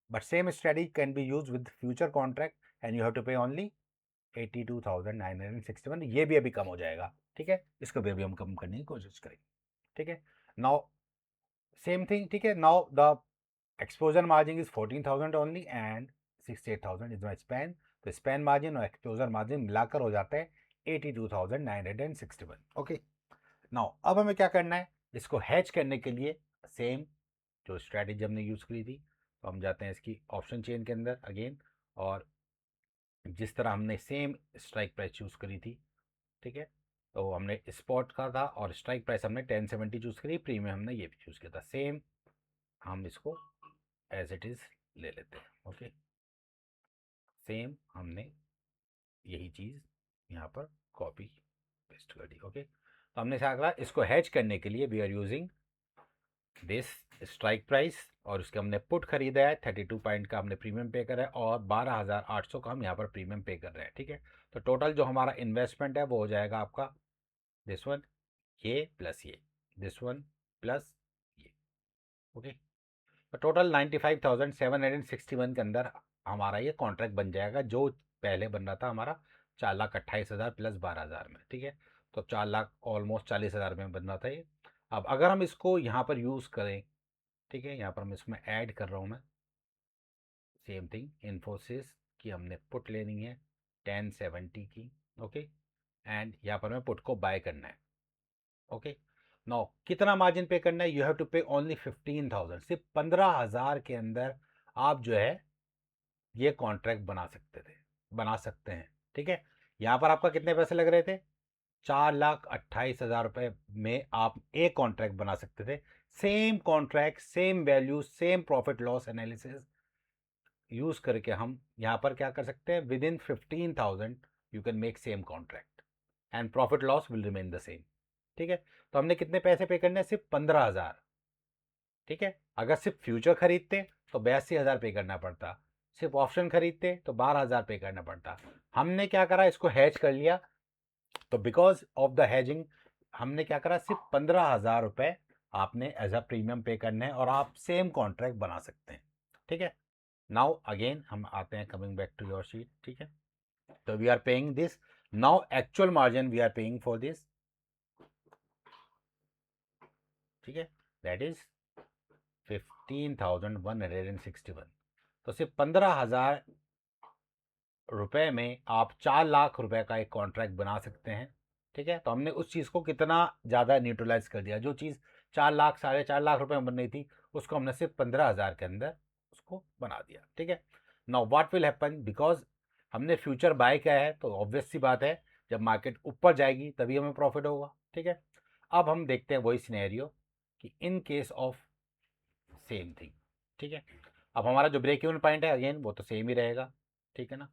but same strategy can be used with future contract and you have to pay only 82,961, ये भी अभी कम हो जाएगा, ठीक है, इसको भी अभी हम कम करने की कोशिश करेंगे, ठीक है। नाउ सेम थिंग, ठीक है, now the exposure margin is 14,000 only and 68,000 is my Spain, तो स्पेन मार्जिन और एक्सपोजर मार्जिन मिलाकर हो जाता है 82,961, ओके। नाउ अब हमें क्या करना है, इसको हैच करने के लिए सेम जो स्ट्रैटेजी हमने यूज़ करी थी, तो हम जाते हैं इसकी ऑप्शन चेन के अंदर अगेन, और जिस तरह हमने सेम स्ट्राइक प्राइस चूज़ करी थी, ठीक है, तो हमने स्पॉट का था और स्ट्राइक प्राइस हमने 1070 चूज़ करी, प्रीमियम हमने ये भी चूज़ किया था, सेम हम इसको एज इट इज़ ले लेते हैं, ओके, सेम हमने यही चीज़ यहाँ पर कॉपी पेस्ट कर दी, ओके। तो हमने क्या करा, इसको हैच करने के लिए we are using this strike price, और उसके हमने पुट खरीदा है 32 पॉइंट का हमने प्रीमियम पे करा है, और 12,800 का हम यहाँ पर प्रीमियम पे कर रहे हैं, ठीक है। तो टोटल जो हमारा इन्वेस्टमेंट है वो हो जाएगा आपका दिस वन, ये प्लस ये, दिस वन प्लस ये, ओके, तो टोटल 95,761 के अंदर हमारा ये कॉन्ट्रैक्ट बन जाएगा, जो पहले बन रहा था हमारा 4,28,000 प्लस 12,000 में, ठीक है, तो 4,00,000 ऑलमोस्ट 40,000 में बन रहा था ये। अब अगर हम इसको यहाँ पर यूज़ करें, ठीक है, यहाँ पर मैं इसमें ऐड कर रहा हूँ मैं, सेम थिंग इन्फोसिस की हमने पुट लेनी है 1070 की, ओके, एंड यहाँ पर मैं पुट को बाय करना है, ओके। नाउ कितना मार्जिन पे करना है, you have to pay only 15,000, सिर्फ 15,000 के अंदर आप जो है ये कॉन्ट्रैक्ट बना सकते हैं, ठीक है। यहाँ पर आपका कितने पैसे लग रहे थे, 4,28,000 रुपये में आप एक कॉन्ट्रैक्ट बना सकते थे, same contract, same value, same profit loss analysis use करके हम यहाँ पर क्या कर सकते हैं, with in 15,000 you can make same contract and profit loss will remain the same, ठीक है। तो हमने कितने पैसे पे करने हैं, सिर्फ 15,000, ठीक है। अगर सिर्फ फ्यूचर खरीदते तो 82,000 पे करना पड़ता, सिर्फ ऑप्शन खरीदते तो 12,000 पे करना पड़ता, हमने क्या करा, इसको हैच कर लिया, तो बिकॉज ऑफ द हैजिंग हमने क्या करा, सिर्फ 15,000 रुपये आपने एज अ प्रीमियम पे करने हैं और आप सेम कॉन्ट्रैक्ट बना सकते हैं, ठीक है। नाउ अगेन हम आते हैं, coming back to your sheet, ठीक है, तो we are paying this, now actual margin we are paying for this, ठीक है, दैट इज 15,161, तो सिर्फ 15,000 रुपए में आप 4,00,000 रुपए का एक कॉन्ट्रैक्ट बना सकते हैं, ठीक है। तो हमने उस चीज़ को कितना ज़्यादा न्यूट्रलाइज कर दिया, जो चीज़ 4,00,000 4.5 लाख रुपए में बन रही थी उसको हमने सिर्फ 15,000 के अंदर उसको बना दिया, ठीक है। Now what will happen, because हमने फ्यूचर बाय किया है तो ऑब्वियस सी बात है जब मार्केट ऊपर जाएगी तभी हमें प्रॉफिट होगा, ठीक है। अब हम देखते हैं वही सिनेरियो कि इन केस ऑफ सेम थिंग, ठीक है, अब हमारा जो ब्रेक इवन पॉइंट है अगेन वो तो सेम ही रहेगा, ठीक है ना,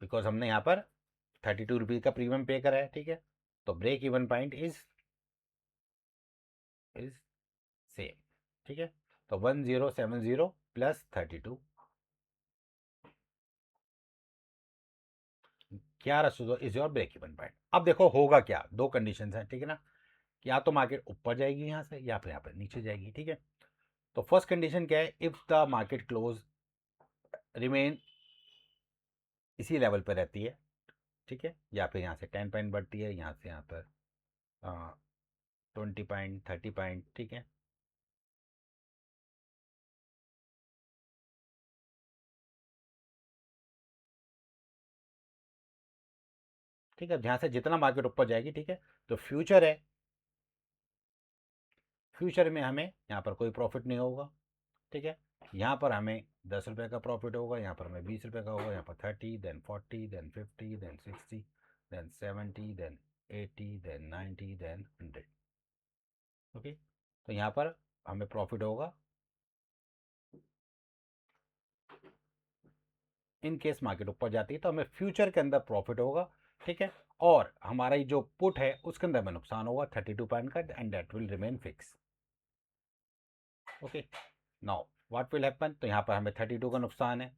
बिकॉज हमने यहाँ पर 32 रुपीज़ का प्रीमियम पे करा है, ठीक है, तो break even point is same, ठीक है, तो 1070 plus 32, 1100 is your break even point. अब देखो होगा क्या, दो कंडीशन है, ठीक है ना, कि या तो मार्केट ऊपर जाएगी यहाँ से या फिर यहाँ पर नीचे जाएगी, ठीक है। तो फर्स्ट कंडीशन क्या है, if the market close remain इसी लेवल पर रहती है, ठीक है, या फिर यहाँ से 10 पॉइंट बढ़ती है, यहाँ से यहाँ पर 20 पॉइंट 30 पॉइंट, ठीक है। ठीक है, जहाँ से जितना मार्केट ऊपर जाएगी, ठीक है। तो फ्यूचर है, फ्यूचर में हमें यहाँ पर कोई प्रॉफिट नहीं होगा, ठीक है। यहाँ पर हमें 10 रुपये का प्रॉफिट होगा, यहाँ पर हमें 20 रुपये का होगा, यहाँ पर 30, then 40, then 50, then 60, then 70, then 80, then 90, then 100, okay. तो यहाँ पर हमें प्रॉफिट होगा इन केस मार्केट ऊपर जाती है, तो हमें फ्यूचर के अंदर प्रॉफिट होगा, ठीक है। और हमारा ये जो पुट है उसके अंदर में नुकसान होगा 32 पॉइंट का, and that will remain fix, okay. Now what will happen, तो यहाँ पर हमें 32 का नुकसान है,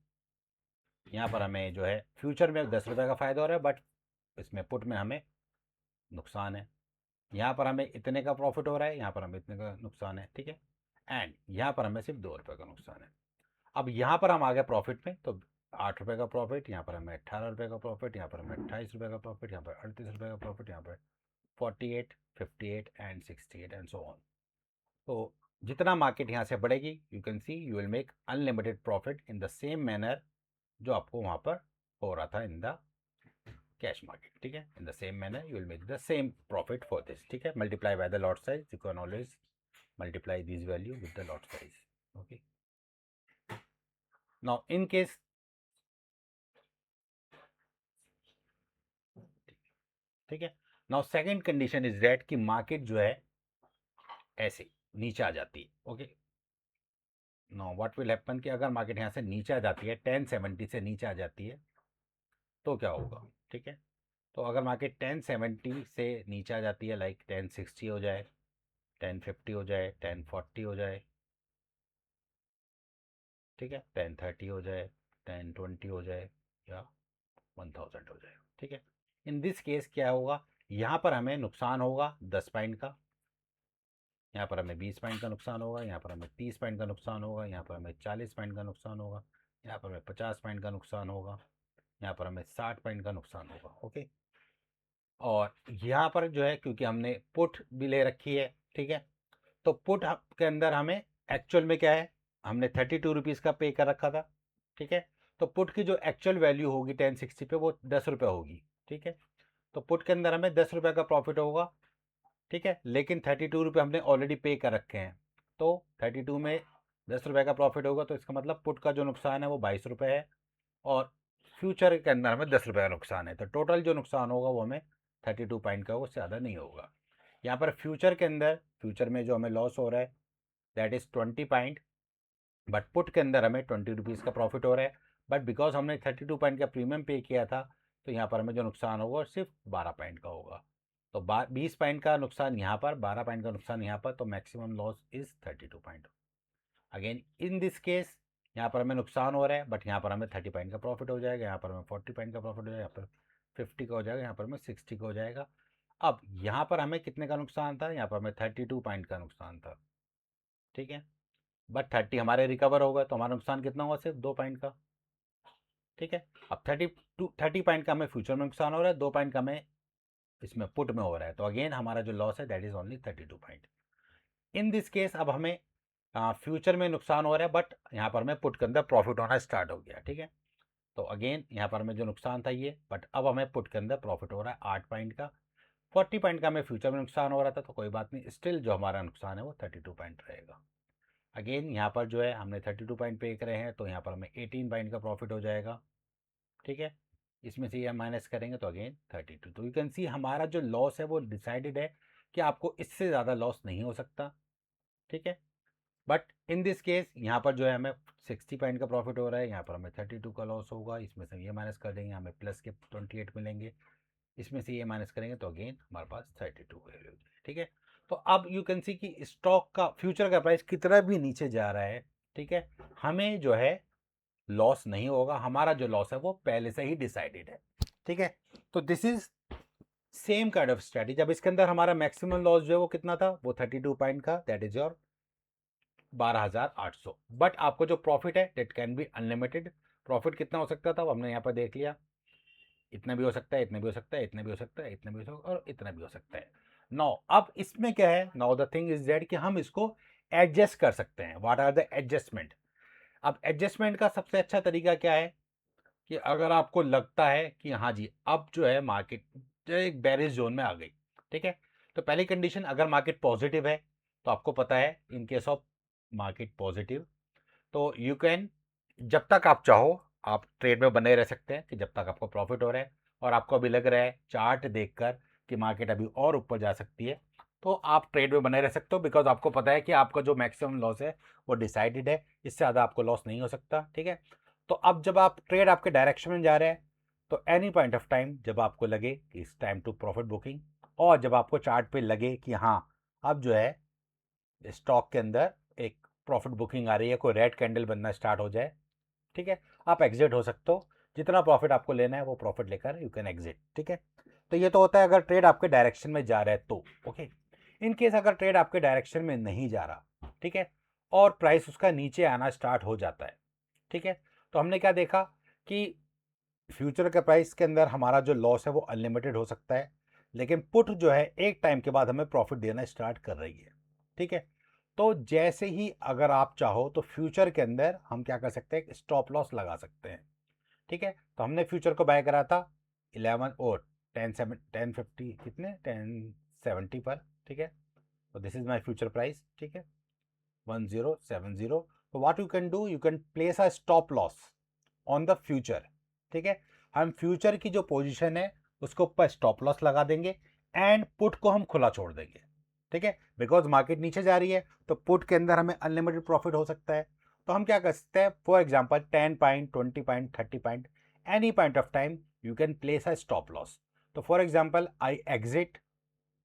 यहाँ पर हमें जो है फ्यूचर में 10 रुपये का फ़ायदा हो रहा है, बट इसमें पुट में हमें नुकसान है। यहाँ पर हमें इतने का प्रॉफिट हो रहा है, यहाँ पर हमें इतने का नुकसान है, ठीक है। एंड यहाँ पर हमें सिर्फ 2 रुपये का नुकसान है। अब यहाँ पर हम आ गए प्रॉफिट में, तो 8 रुपये का प्रॉफिट, यहाँ पर हमें 18 रुपये का प्रॉफिट, यहाँ पर हमें 28 रुपये का प्रॉफिट, यहाँ पर 38 रुपये का प्रॉफिट, यहाँ पर 48, 58 एंड 68 एंड सो ऑन। तो जितना मार्केट यहाँ से बढ़ेगी, you can C you will make unlimited profit in the same manner जो आपको वहाँ पर हो रहा था इन द कैश मार्केट, ठीक है। In the same manner you will make the same profit for this, ठीक है। Multiply by the lot size, you can always multiply this value with the lot size, okay. Now in case, ठीक है, now second condition is that कि market जो है ऐसे नीचे आ जाती है, okay. Now what will happen कि अगर मार्केट यहाँ से नीचे आ जाती है, 1070 से नीचे आ जाती है, तो क्या होगा, ठीक है। तो अगर मार्केट 1070 से नीचे आ जाती है, लाइक 1060 हो जाए, 1050 हो जाए, 1040 हो जाए, ठीक है, 1030 हो जाए, 1020 हो जाए, या 1000 हो जाए, ठीक है। इन दिस केस क्या होगा, यहाँ पर हमें नुकसान होगा 10 पॉइंट का, यहाँ पर हमें 20 पॉइंट का नुकसान होगा, यहाँ पर हमें 30 पॉइंट का नुकसान होगा, यहाँ पर हमें 40 पॉइंट का नुकसान होगा, यहाँ पर हमें 50 पॉइंट का नुकसान होगा, यहाँ पर हमें 60 पॉइंट का नुकसान होगा, ओके। और यहाँ पर जो है क्योंकि हमने पुट भी ले रखी है, ठीक है, तो पुट के अंदर हमें एक्चुअल में क्या है, हमने 32 रुपीज़ का पे कर रखा था, ठीक है। तो पुट की जो एक्चुअल वैल्यू होगी 1060 पे वो 10 रुपये होगी, ठीक है। तो पुट के अंदर हमें 10 रुपये का प्रॉफिट होगा, ठीक है, लेकिन 32 रुपये हमने ऑलरेडी पे कर रखे हैं, तो 32 में 10 रुपये का प्रॉफिट होगा, तो इसका मतलब पुट का जो नुकसान है वो 22 रुपये है, और फ्यूचर के अंदर हमें 10 रुपये का नुकसान है, तो टोटल जो नुकसान होगा वो हमें 32 पॉइंट का, वो ज़्यादा नहीं होगा। यहाँ पर फ्यूचर के अंदर, फ्यूचर में जो हमें लॉस हो रहा है that is 20 point, but put के अंदर हमें 20 रुपीज़ का प्रॉफिट हो रहा है, बट बिकॉज हमने 32 पॉइंट का प्रीमियम पे किया था, तो यहाँ पर हमें जो नुकसान होगा सिर्फ 12 पॉइंट का होगा। तो 20 पॉइंट का नुकसान यहाँ पर, 12 पॉइंट का नुकसान यहाँ पर, तो maximum loss is 32 point. Again in this case यहाँ पर हमें नुकसान हो रहा है, बट यहाँ पर हमें 30 पॉइंट का प्रॉफिट हो जाएगा, यहाँ पर हमें 40 पॉइंट का प्रॉफिट हो जाएगा, यहाँ पर 50 का हो जाएगा, यहाँ पर हमें 60 का हो जाएगा। अब यहाँ पर हमें कितने का नुकसान था, यहाँ पर हमें 32 पॉइंट का नुकसान था, ठीक है, बट 30 हमारे रिकवर हो गए, तो हमारा नुकसान कितना हुआ, सिर्फ 2 पॉइंट का, ठीक है। अब 30 पॉइंट का हमें फ्यूचर में नुकसान हो रहा है, 2 पॉइंट का हमें इसमें पुट में हो रहा है, तो अगेन हमारा जो लॉस है that is only 32 point. In this case अब हमें फ्यूचर में नुकसान हो रहा है, बट यहाँ पर हमें पुट के अंदर प्रॉफिट होना स्टार्ट हो गया, ठीक है। तो अगेन यहाँ पर हमें जो नुकसान था ये, बट अब हमें पुट के अंदर प्रॉफिट हो रहा है 8 पॉइंट का, 40 पॉइंट का हमें फ्यूचर में नुकसान हो रहा था, तो कोई बात नहीं, स्टिल जो हमारा नुकसान है वो 32 पॉइंट रहेगा। अगेन यहाँ पर जो है हमने 32 पॉइंट पे करे हैं, तो यहाँ पर हमें 18 पॉइंट का प्रॉफिट हो जाएगा, ठीक है। इसमें से ये माइनस करेंगे तो अगेन 32। तो यू कैन सी हमारा जो लॉस है वो डिसाइडेड है कि आपको इससे ज़्यादा लॉस नहीं हो सकता, ठीक है। बट इन दिस केस यहाँ पर जो है हमें 60 पॉइंट का प्रॉफिट हो रहा है, यहाँ पर हमें 32 का लॉस होगा, इसमें से ये माइनस कर देंगे, हमें प्लस के 28 मिलेंगे, इसमें से ये माइनस करेंगे तो अगेन हमारे पास 32 वैल्यू, ठीक है। तो अब यू कैन सी कि स्टॉक का फ्यूचर का प्राइस कितना भी नीचे जा रहा है, ठीक है, हमें जो है लॉस नहीं होगा, हमारा जो लॉस है वो पहले से ही डिसाइडेड है, ठीक है। तो this is same kind of strategy. अब इसके अंदर हमारा मैक्सिमम लॉस जो है वो कितना था, वो 32 पॉइंट का, दैट इज योर 12,800। बट आपको जो प्रॉफिट है that can be unlimited. Profit कितना हो सकता था वो हमने यहाँ पर देख लिया, इतना भी हो सकता है, इतना भी हो सकता है, इतना भी हो सकता है, इतना भी हो सकता है और इतना भी हो सकता है। नाउ अब इसमें क्या है, now the thing is that कि हम इसको एडजस्ट कर सकते हैं। What are the adjustment? अब एडजस्टमेंट का सबसे अच्छा तरीका क्या है कि अगर आपको लगता है कि हाँ जी अब जो है मार्केट जो है एक बेरिश जोन में आ गई, ठीक है, तो पहली कंडीशन, अगर मार्केट पॉजिटिव है तो आपको पता है in case of market positive तो यू कैन, जब तक आप चाहो आप ट्रेड में बने रह सकते हैं कि जब तक आपको प्रॉफिट हो रहा है और आपको अभी लग रहा है चार्ट देखकर कि मार्केट अभी और ऊपर जा सकती है, तो आप ट्रेड में बने रह सकते हो, बिकॉज आपको पता है कि आपका जो मैक्सिमम लॉस है वो डिसाइडेड है, इससे ज़्यादा आपको लॉस नहीं हो सकता, ठीक है। तो अब जब आप ट्रेड आपके डायरेक्शन में जा रहे हैं तो एनी पॉइंट ऑफ टाइम जब आपको लगे कि इस टाइम टू प्रॉफिट बुकिंग, और जब आपको चार्ट पे लगे कि हाँ अब जो है स्टॉक के अंदर एक प्रॉफिट बुकिंग आ रही है, कोई रेड कैंडल बनना स्टार्ट हो जाए, ठीक है, आप एग्जिट हो सकते हो। जितना प्रॉफिट आपको लेना है वो प्रॉफिट लेकर यू कैन एग्जिट, ठीक है। तो ये तो होता है अगर ट्रेड आपके डायरेक्शन में जा रहा है तो ओके। इन केस अगर ट्रेड आपके डायरेक्शन में नहीं जा रहा, ठीक है, और प्राइस उसका नीचे आना स्टार्ट हो जाता है, ठीक है, तो हमने क्या देखा कि फ्यूचर के प्राइस के अंदर हमारा जो लॉस है वो अनलिमिटेड हो सकता है, लेकिन पुट जो है एक टाइम के बाद हमें प्रॉफिट देना स्टार्ट कर रही है, ठीक है। तो जैसे ही अगर आप चाहो तो फ्यूचर के अंदर हम क्या कर सकते हैं, स्टॉप लॉस लगा सकते हैं, ठीक है। तो हमने फ्यूचर को बाय करा था 11 और 1050 कितने 1070 पर, ठीक है। तो this is my future price, ठीक है, 1070। तो what you can do, you can place a stop loss on the future, ठीक है। हम फ्यूचर की जो पोजीशन है उसके ऊपर स्टॉप लॉस लगा देंगे एंड पुट को हम खुला छोड़ देंगे, ठीक है, बिकॉज मार्केट नीचे जा रही है तो पुट के अंदर हमें अनलिमिटेड प्रॉफिट हो सकता है। तो हम क्या कर सकते हैं, for example 10 point 20 point 30 point any point of time you can place a stop loss. तो for example I exit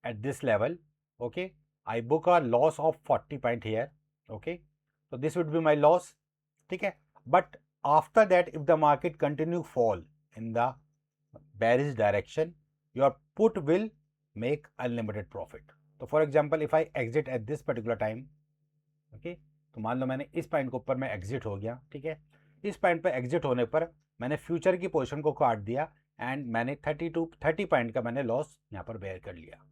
at this level, okay, I book a loss of 40 point here, okay, so this would be my loss, ठीक है। but after that if the market continue fall in the bearish direction your put will make unlimited profit। तो for example if I exit at this particular time, okay, तो मान लो मैंने इस point के ऊपर मैं एग्जिट हो गया, ठीक है, इस पॉइंट पर एग्जिट होने पर मैंने फ्यूचर की पोजीशन को काट दिया एंड मैंने 30 पॉइंट का मैंने लॉस यहाँ पर बेयर कर लिया,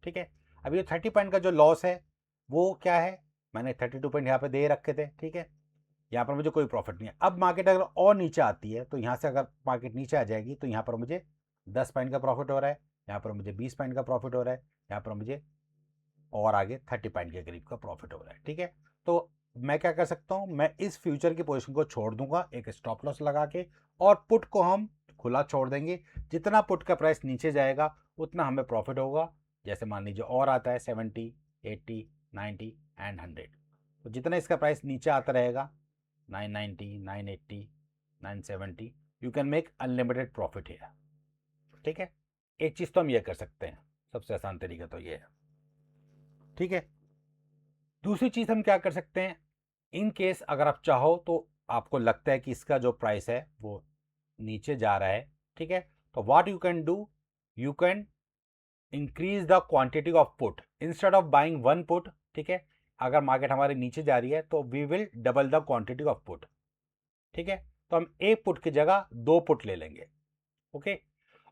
ठीक है। अब ये 30 पॉइंट का जो लॉस है वो क्या है, मैंने 32 पॉइंट यहाँ पे दे रखे थे, ठीक है, यहाँ पर मुझे कोई प्रॉफिट नहीं है। अब मार्केट अगर और नीचे आती है तो यहाँ से अगर मार्केट नीचे आ जाएगी तो यहाँ पर मुझे 10 पॉइंट का प्रॉफिट हो रहा है, यहाँ पर मुझे 20 पॉइंट का प्रॉफिट हो रहा है, यहाँ पर मुझे और आगे 30 पॉइंट के करीब का प्रॉफिट हो रहा है, ठीक है। तो मैं क्या कर सकता हूँ, मैं इस फ्यूचर की पोजीशन को छोड़ दूंगा एक स्टॉप लॉस लगा के, और पुट को हम खुला छोड़ देंगे। जितना पुट का प्राइस नीचे जाएगा उतना हमें प्रॉफिट होगा। जैसे मान लीजिए और आता है 70 80 90 एंड 100, तो जितना इसका प्राइस नीचे आता रहेगा 990 980 970 you can make unlimited profit है, ठीक है। एक चीज़ तो हम ये कर सकते हैं, सबसे आसान तरीका तो ये है, ठीक है। दूसरी चीज़ हम क्या कर सकते हैं, इन केस अगर आप चाहो तो आपको लगता है कि इसका जो प्राइस है वो नीचे जा रहा है, ठीक है, तो what you can do, you can increase the quantity of put instead of buying one put, ठीक है। अगर मार्केट हमारे नीचे जा रही है तो we will double the quantity of put, ठीक है। तो हम एक पुट की जगह दो पुट ले लेंगे, ओके।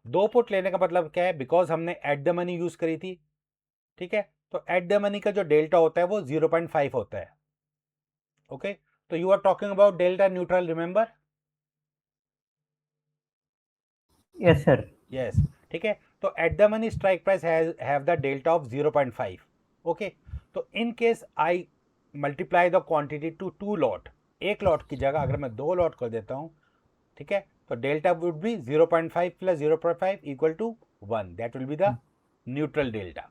दो पुट लेने का मतलब क्या है, बिकॉज हमने एट द मनी यूज करी थी, ठीक है, तो एट द मनी का जो डेल्टा होता है वो 0.5 होता है, ओके। तो you are talking about delta neutral, remember? Yes, sir. Yes, ठीक है। तो at the money strike price have the delta of 0.5, okay. तो in case I multiply the quantity to two lot, एक लॉट की जगह अगर मैं दो लॉट कर देता हूँ, ठीक है, तो delta would be 0.5 plus 0.5 equal to 1, that will be the neutral delta,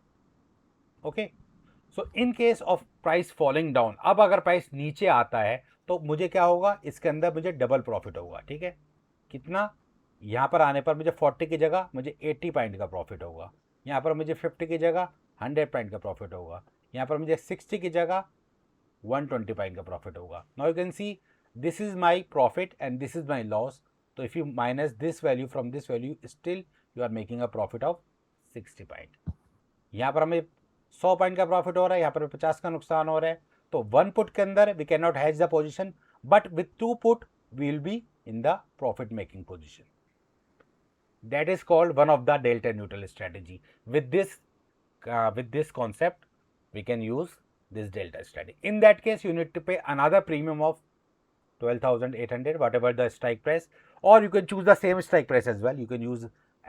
okay. So in case of price falling down, अब अगर प्राइस नीचे आता है तो मुझे क्या होगा, इसके अंदर मुझे डबल प्रॉफिट होगा, ठीक है। कितना, यहाँ पर आने पर मुझे 40 की जगह मुझे 80 पॉइंट का प्रॉफिट होगा, यहाँ पर मुझे 50 की जगह 100 पॉइंट का प्रॉफिट होगा, यहाँ पर मुझे 60 की जगह 120 पॉइंट का प्रॉफिट होगा। Now you can see this is my profit and this is my loss. तो if you minus this value from this value, still you are making a profit of 60 point. यहाँ पर हमें 100 point का profit हो रहा है, यहाँ पर 50 का नुकसान हो रहा है। तो 1 पुट के अंदर we can not has the position, but with 2 put we will be in the profit making position. That is called one of the delta neutral strategy. With this concept, we can use this delta strategy. In that case, you need to pay another premium of 12,800, whatever the strike price, or you can choose the same strike price as well. You can use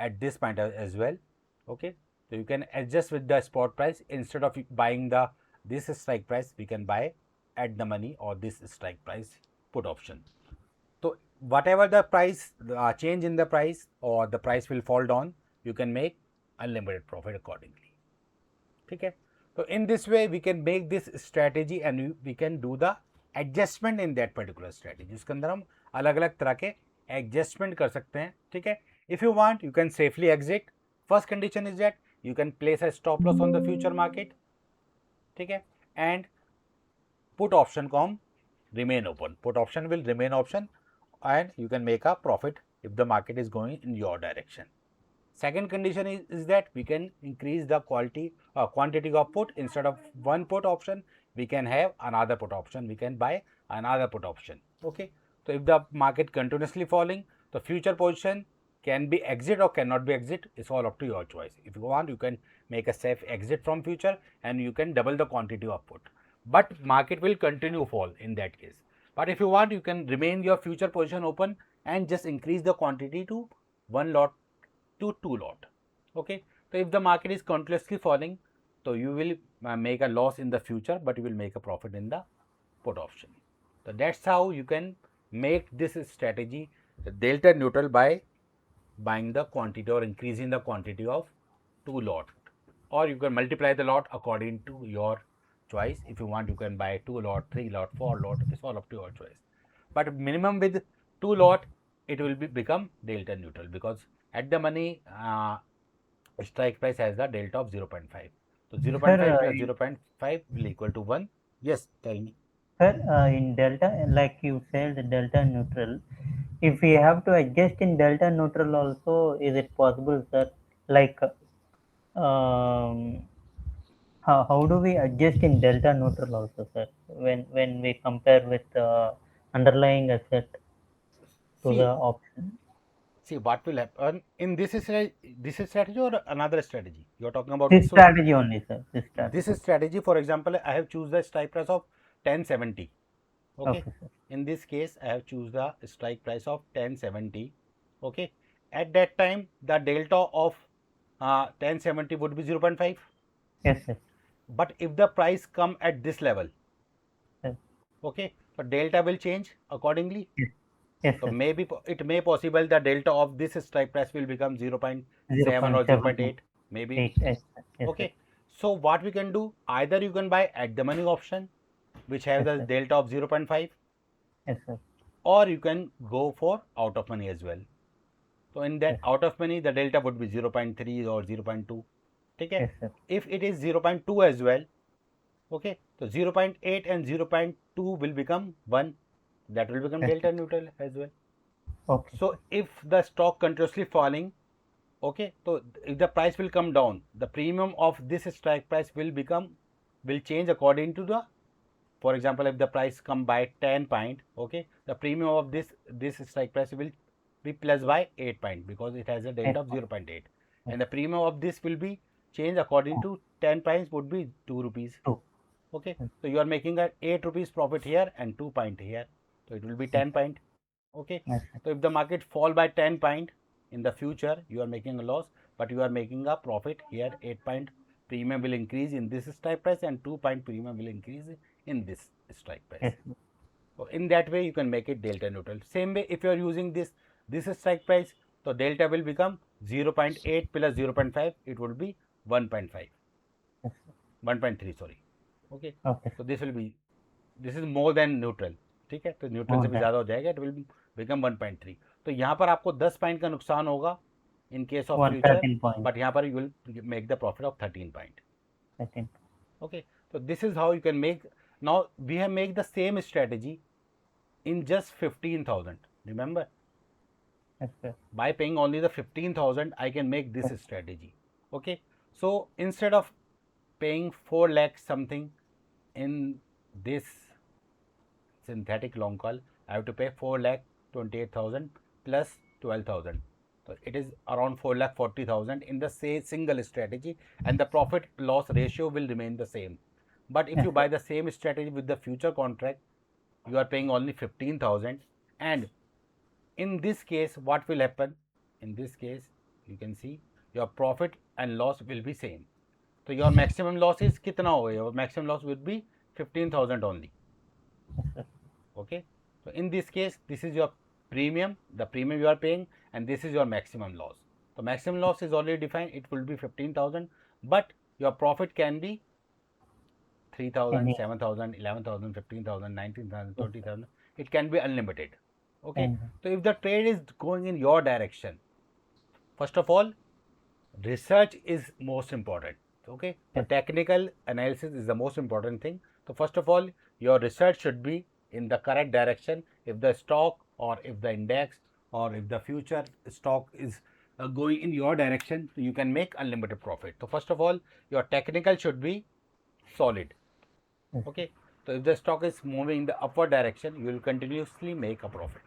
at this point as well. Okay, so you can adjust with the spot price. Instead of buying this strike price, we can buy at the money or this strike price put option. So whatever the price change in the price or the price will fall down, you can make unlimited profit accordingly. Okay, so in this way we can make this strategy and we can do the adjustment in that particular strategy. इसके अंदर हम अलग अलग तरह के adjustment कर सकते हैं. ठीक है, if you want you can safely exit. First condition is that you can place a stop loss on the future market. ठीक है, and put option को हम remain open. Put option will remain option and you can make a profit if the market is going in your direction. Second condition is that we can increase the quantity of put. Instead of one put option, we can have another put option. We can buy another put option. Okay. So if the market continuously falling, the future position can be exit or cannot be exit. It's all up to your choice. If you want, you can make a safe exit from future and you can double the quantity of put. But market will continue fall in that case. But if you want, you can remain your future position open and just increase the quantity to 1 lot to 2 lot. Okay. So if the market is continuously falling, so you will make a loss in the future, but you will make a profit in the put option. So that's how you can make this strategy delta neutral by buying the quantity or increasing the quantity of 2 lot, or you can multiply the lot according to your choice. If you want, you can buy 2 lot, 3 lot, 4 lot. It's all up to your choice. But minimum with 2 lot, it will become delta neutral, because at the money strike price has the delta of 0.5. So 0.5 plus 0.5 will equal to 1. Yes, tell me. Sir, in delta, like you said, delta neutral, if we have to adjust in delta neutral also, is it possible, sir? Like, how do we adjust in delta neutral also, sir, when we compare with underlying asset to the option? See what will happen in this strategy or another strategy? You are talking about This strategy only, sir. This strategy, for example, I have choose the strike price of 1070. Okay. Okay, sir. In this case, I have choose the strike price of 1070. Okay. At that time, the delta of 1070 would be 0.5. Yes, sir. But if the price come at this level, Yes. okay, so delta will change accordingly. Yes. Yes, So sir. maybe it may possible the delta of this strike price will become 0.7 or 0.8, maybe. Yes, Okay. So what we can do, either you can buy at the money option, which has the delta of 0.5. Yes, sir. Or you can go for out of money as well. So in that out of money, the delta would be 0.3 or 0.2. Okay. Yes, sir. If it is 0.2 as well, okay, so 0.8 and 0.2 will become 1. That will become delta neutral as well. Okay. So if the stock continuously falling, okay, so if the price will come down, the premium of this strike price will change according to the, for example, if the price come by 10 point, okay, the premium of this strike price will be plus by 8 point, because it has a delta of 0.8, and the premium of this will be changed according to 10 points would be 2 rupees. Okay, so you are making a 8 rupees profit here and 2 point here, so it will be 10 point. Okay, so if the market fall by 10 point in the future, you are making a loss, but you are making a profit here. 8 point premium will increase in this strike price and 2 point premium will increase in this strike price. So in that way you can make it delta neutral. Same way, if you are using this strike price, so delta will become 0.8 plus 0.5, it would be 1.5, 1.3, sorry. Okay, so this is more than neutral. ठीक है, तो neutral से भी ज़्यादा हो जाएगा, it will become 1.3. तो यहाँ पर आपको 10 पॉइंट का नुकसान होगा इन केस ऑफ फ्यूचर, बट यहाँ पर you will make the profit of 13 point. Okay, so this is how you can make. Now we have made the same strategy in just 15,000. Remember? Yes, sir. By paying only the 15,000, I can make this strategy. Okay, so instead of paying 4 lakh something in this synthetic long call, I have to pay 4 lakh 28,000 plus 12,000. So it is around 4 lakh 40,000 in the say single strategy, and the profit loss ratio will remain the same. But if you buy the same strategy with the future contract, you are paying only 15,000. And in this case, what will happen? In this case, you can see your profit and loss will be same. So your maximum loss is kitna hoga? Your maximum loss will be 15,000 only. Okay, so in this case, this is your premium, the premium you are paying, and this is your maximum loss. So maximum loss is already defined, it will be 15,000, but your profit can be 3,000, 7,000, 11,000, 15,000, 19,000, 20,000. It can be unlimited. Okay, so if the trade is going in your direction, first of all, research is most important. Okay, the technical analysis is the most important thing. So first of all, your research should be in the correct direction. If the stock or if the index or if the future stock is going in your direction, so you can make unlimited profit. So first of all, your technical should be solid. Okay, so if the stock is moving in the upward direction, you will continuously make a profit.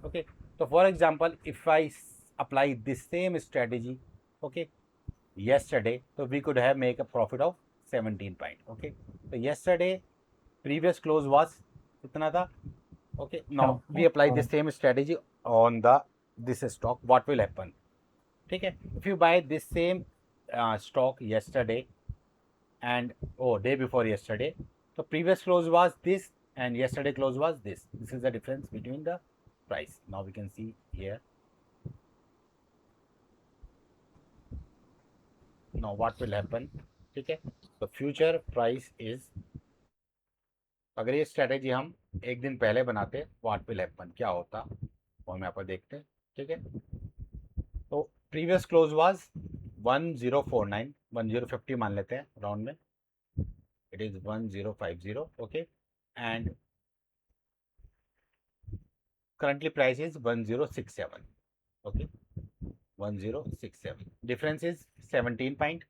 Okay, so for example, if I apply this same strategy, okay, yesterday, so we could have make a profit of 17 point. Okay, so yesterday previous close was kitna tha? Okay, now we apply the same strategy on the this stock. What will happen? Okay, if you buy this same stock yesterday and day before yesterday, so previous close was this and yesterday close was this. This is the difference between the price. Now we can see here. Now what will happen? ठीक है, तो future price is, अगर ये strategy हम एक दिन पहले बनाते, व्हाट विल हैपन, क्या होता वो हम यहाँ पर देखते हैं. ठीक है, तो प्रीवियस क्लोज वाज 1049, 1050 मान लेते हैं राउंड में, it is 1050. Okay, and currently price is 1067. Okay, 1067, difference is 17 point,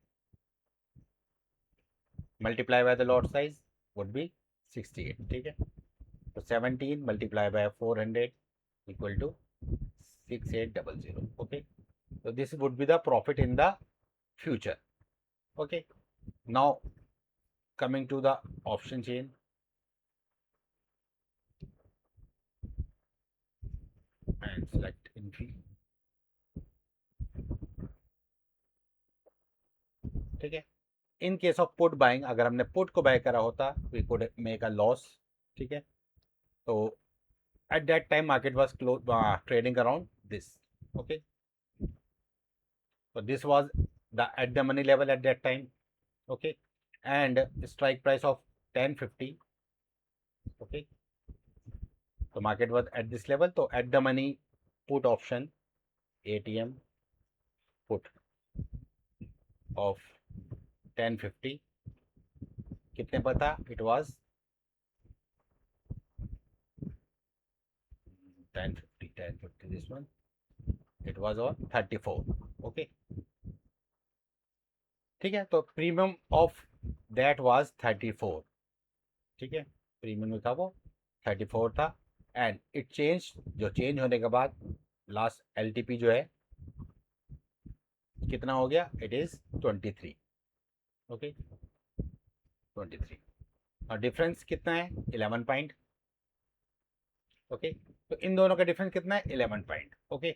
multiply by the lot size would be 68. ठीक है, तो 17 multiply by 400 equal to 6800. Okay, so this would be the profit in the future. Okay, now coming to the option chain, and select entry. ठीक है, in case of put buying, अगर हमने put को buy करा होता, we could make a loss. ठीक है, तो at that time market was trading around this. Okay, so this was the at the money level at that time. Okay, and strike price of 1050. Okay, so market was at this level, so at the money put option ATM put of 1050 कितने पर था? It was 1050, this one, it was on 34. Okay, ठीक है, तो premium of that was 34. ठीक है, premium था वो 34 था, एंड इट चेंज, जो चेंज होने के बाद लास्ट LTP जो है कितना हो गया? It is 23. ओके, 23, और डिफरेंस कितना है? 11 पॉइंट. ओके, तो इन दोनों का डिफरेंस कितना है? 11 पॉइंट. ओके,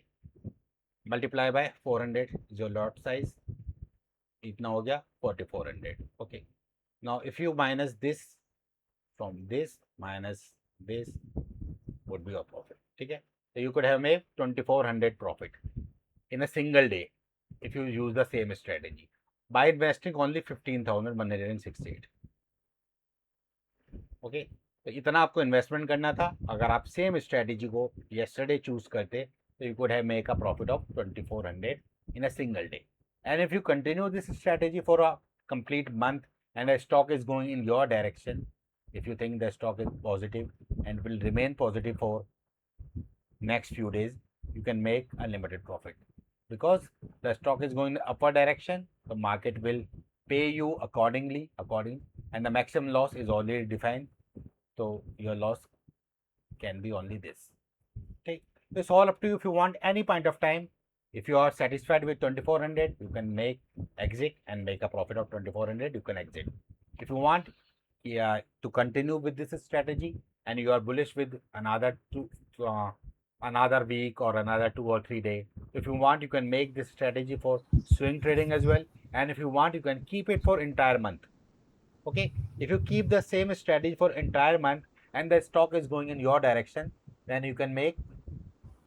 मल्टीप्लाई बाय 400, जो लॉट साइज इतना हो गया 4400. Okay, now if you minus this from this minus this would be your profit. ठीक है, so you could have made 2400 profit in a single day if you use the same strategy by investing only 15,168. Okay, तो इतना आपको investment करना था. अगर आप same strategy को yesterday चूज करते, तो you could have make a profit of 2400 in a single day. And if you continue this strategy for a complete month and a stock is going in your direction, if you think the stock is positive and will remain positive for next few days, you can make unlimited profit. because the stock is going in the upward direction, the market will pay you accordingly, and the maximum loss is already defined. So your loss can be only this. Okay, it's all up to you. If you want any point of time, if you are satisfied with 2400, you can make exit and make a profit of 2400. You can exit. If you want, yeah, to continue with this strategy and you are bullish with another week or another 2 or 3 day, if you want, you can make this strategy for swing trading as well. And if you want, you can keep it for entire month. Okay, if you keep the same strategy for entire month and the stock is going in your direction, then you can make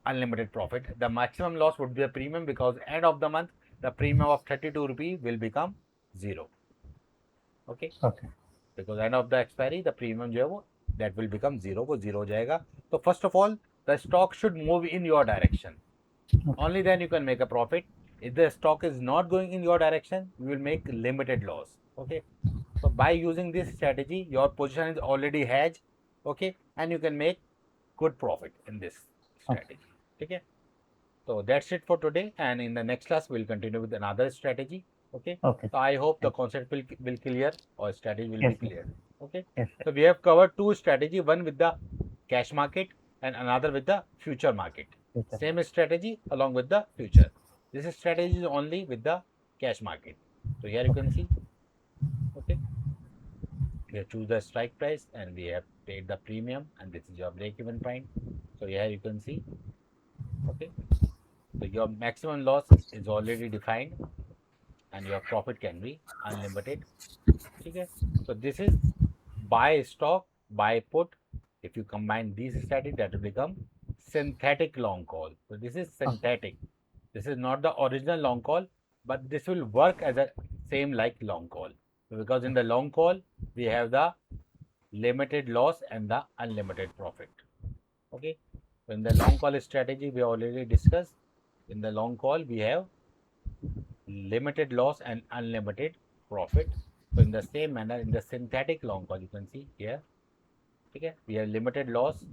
unlimited profit. The maximum loss would be a premium, because end of the month the premium of 32 rupee will become 0. Okay, Okay. because end of the expiry the premium जो है वो that will become 0, वो 0 हो जाएगा. So first of all, the stock should move in your direction. Only then you can make a profit. If the stock is not going in your direction, you will make limited loss. Okay, so by using this strategy, your position is already hedged. Okay, and you can make good profit in this strategy. Okay, so that's it for today, and in the next class we'll continue with another strategy. Okay, Okay. so I hope the concept will clear, or strategy will Yes, be clear. Okay, yes, sir. so we have covered two strategy, one with the cash market and another with the future market. Future. Same strategy along with the future. This strategy is only with the cash market. So here you can see. Okay, we have choose the strike price and we have paid the premium, and this is your break even point. So here you can see. Okay, so your maximum loss is already defined and your profit can be unlimited. Okay, so this is buy stock, buy put. If you combine these strategies, that will become synthetic long call. So this is synthetic. This is not the original long call, but this will work as a same like long call. Because in the long call, we have the limited loss and the unlimited profit. Okay, so in the long call strategy, we already discussed. In the long call, we have limited loss and unlimited profit. So in the same manner, in the synthetic long call, you can see here, okay, we have limited loss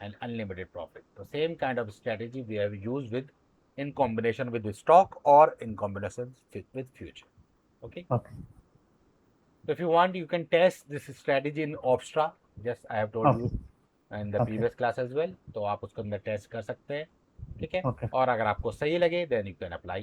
and unlimited profit. So same kind of strategy we have used with in combination with the stock or in combination with future. Okay. Okay. So if you want, you can test this strategy in Opstra. Just I have told you in the previous class as well. तो आप उसके अंदर test कर सकते हैं. ठीक है. Okay. और अगर आपको सही लगे, then you can apply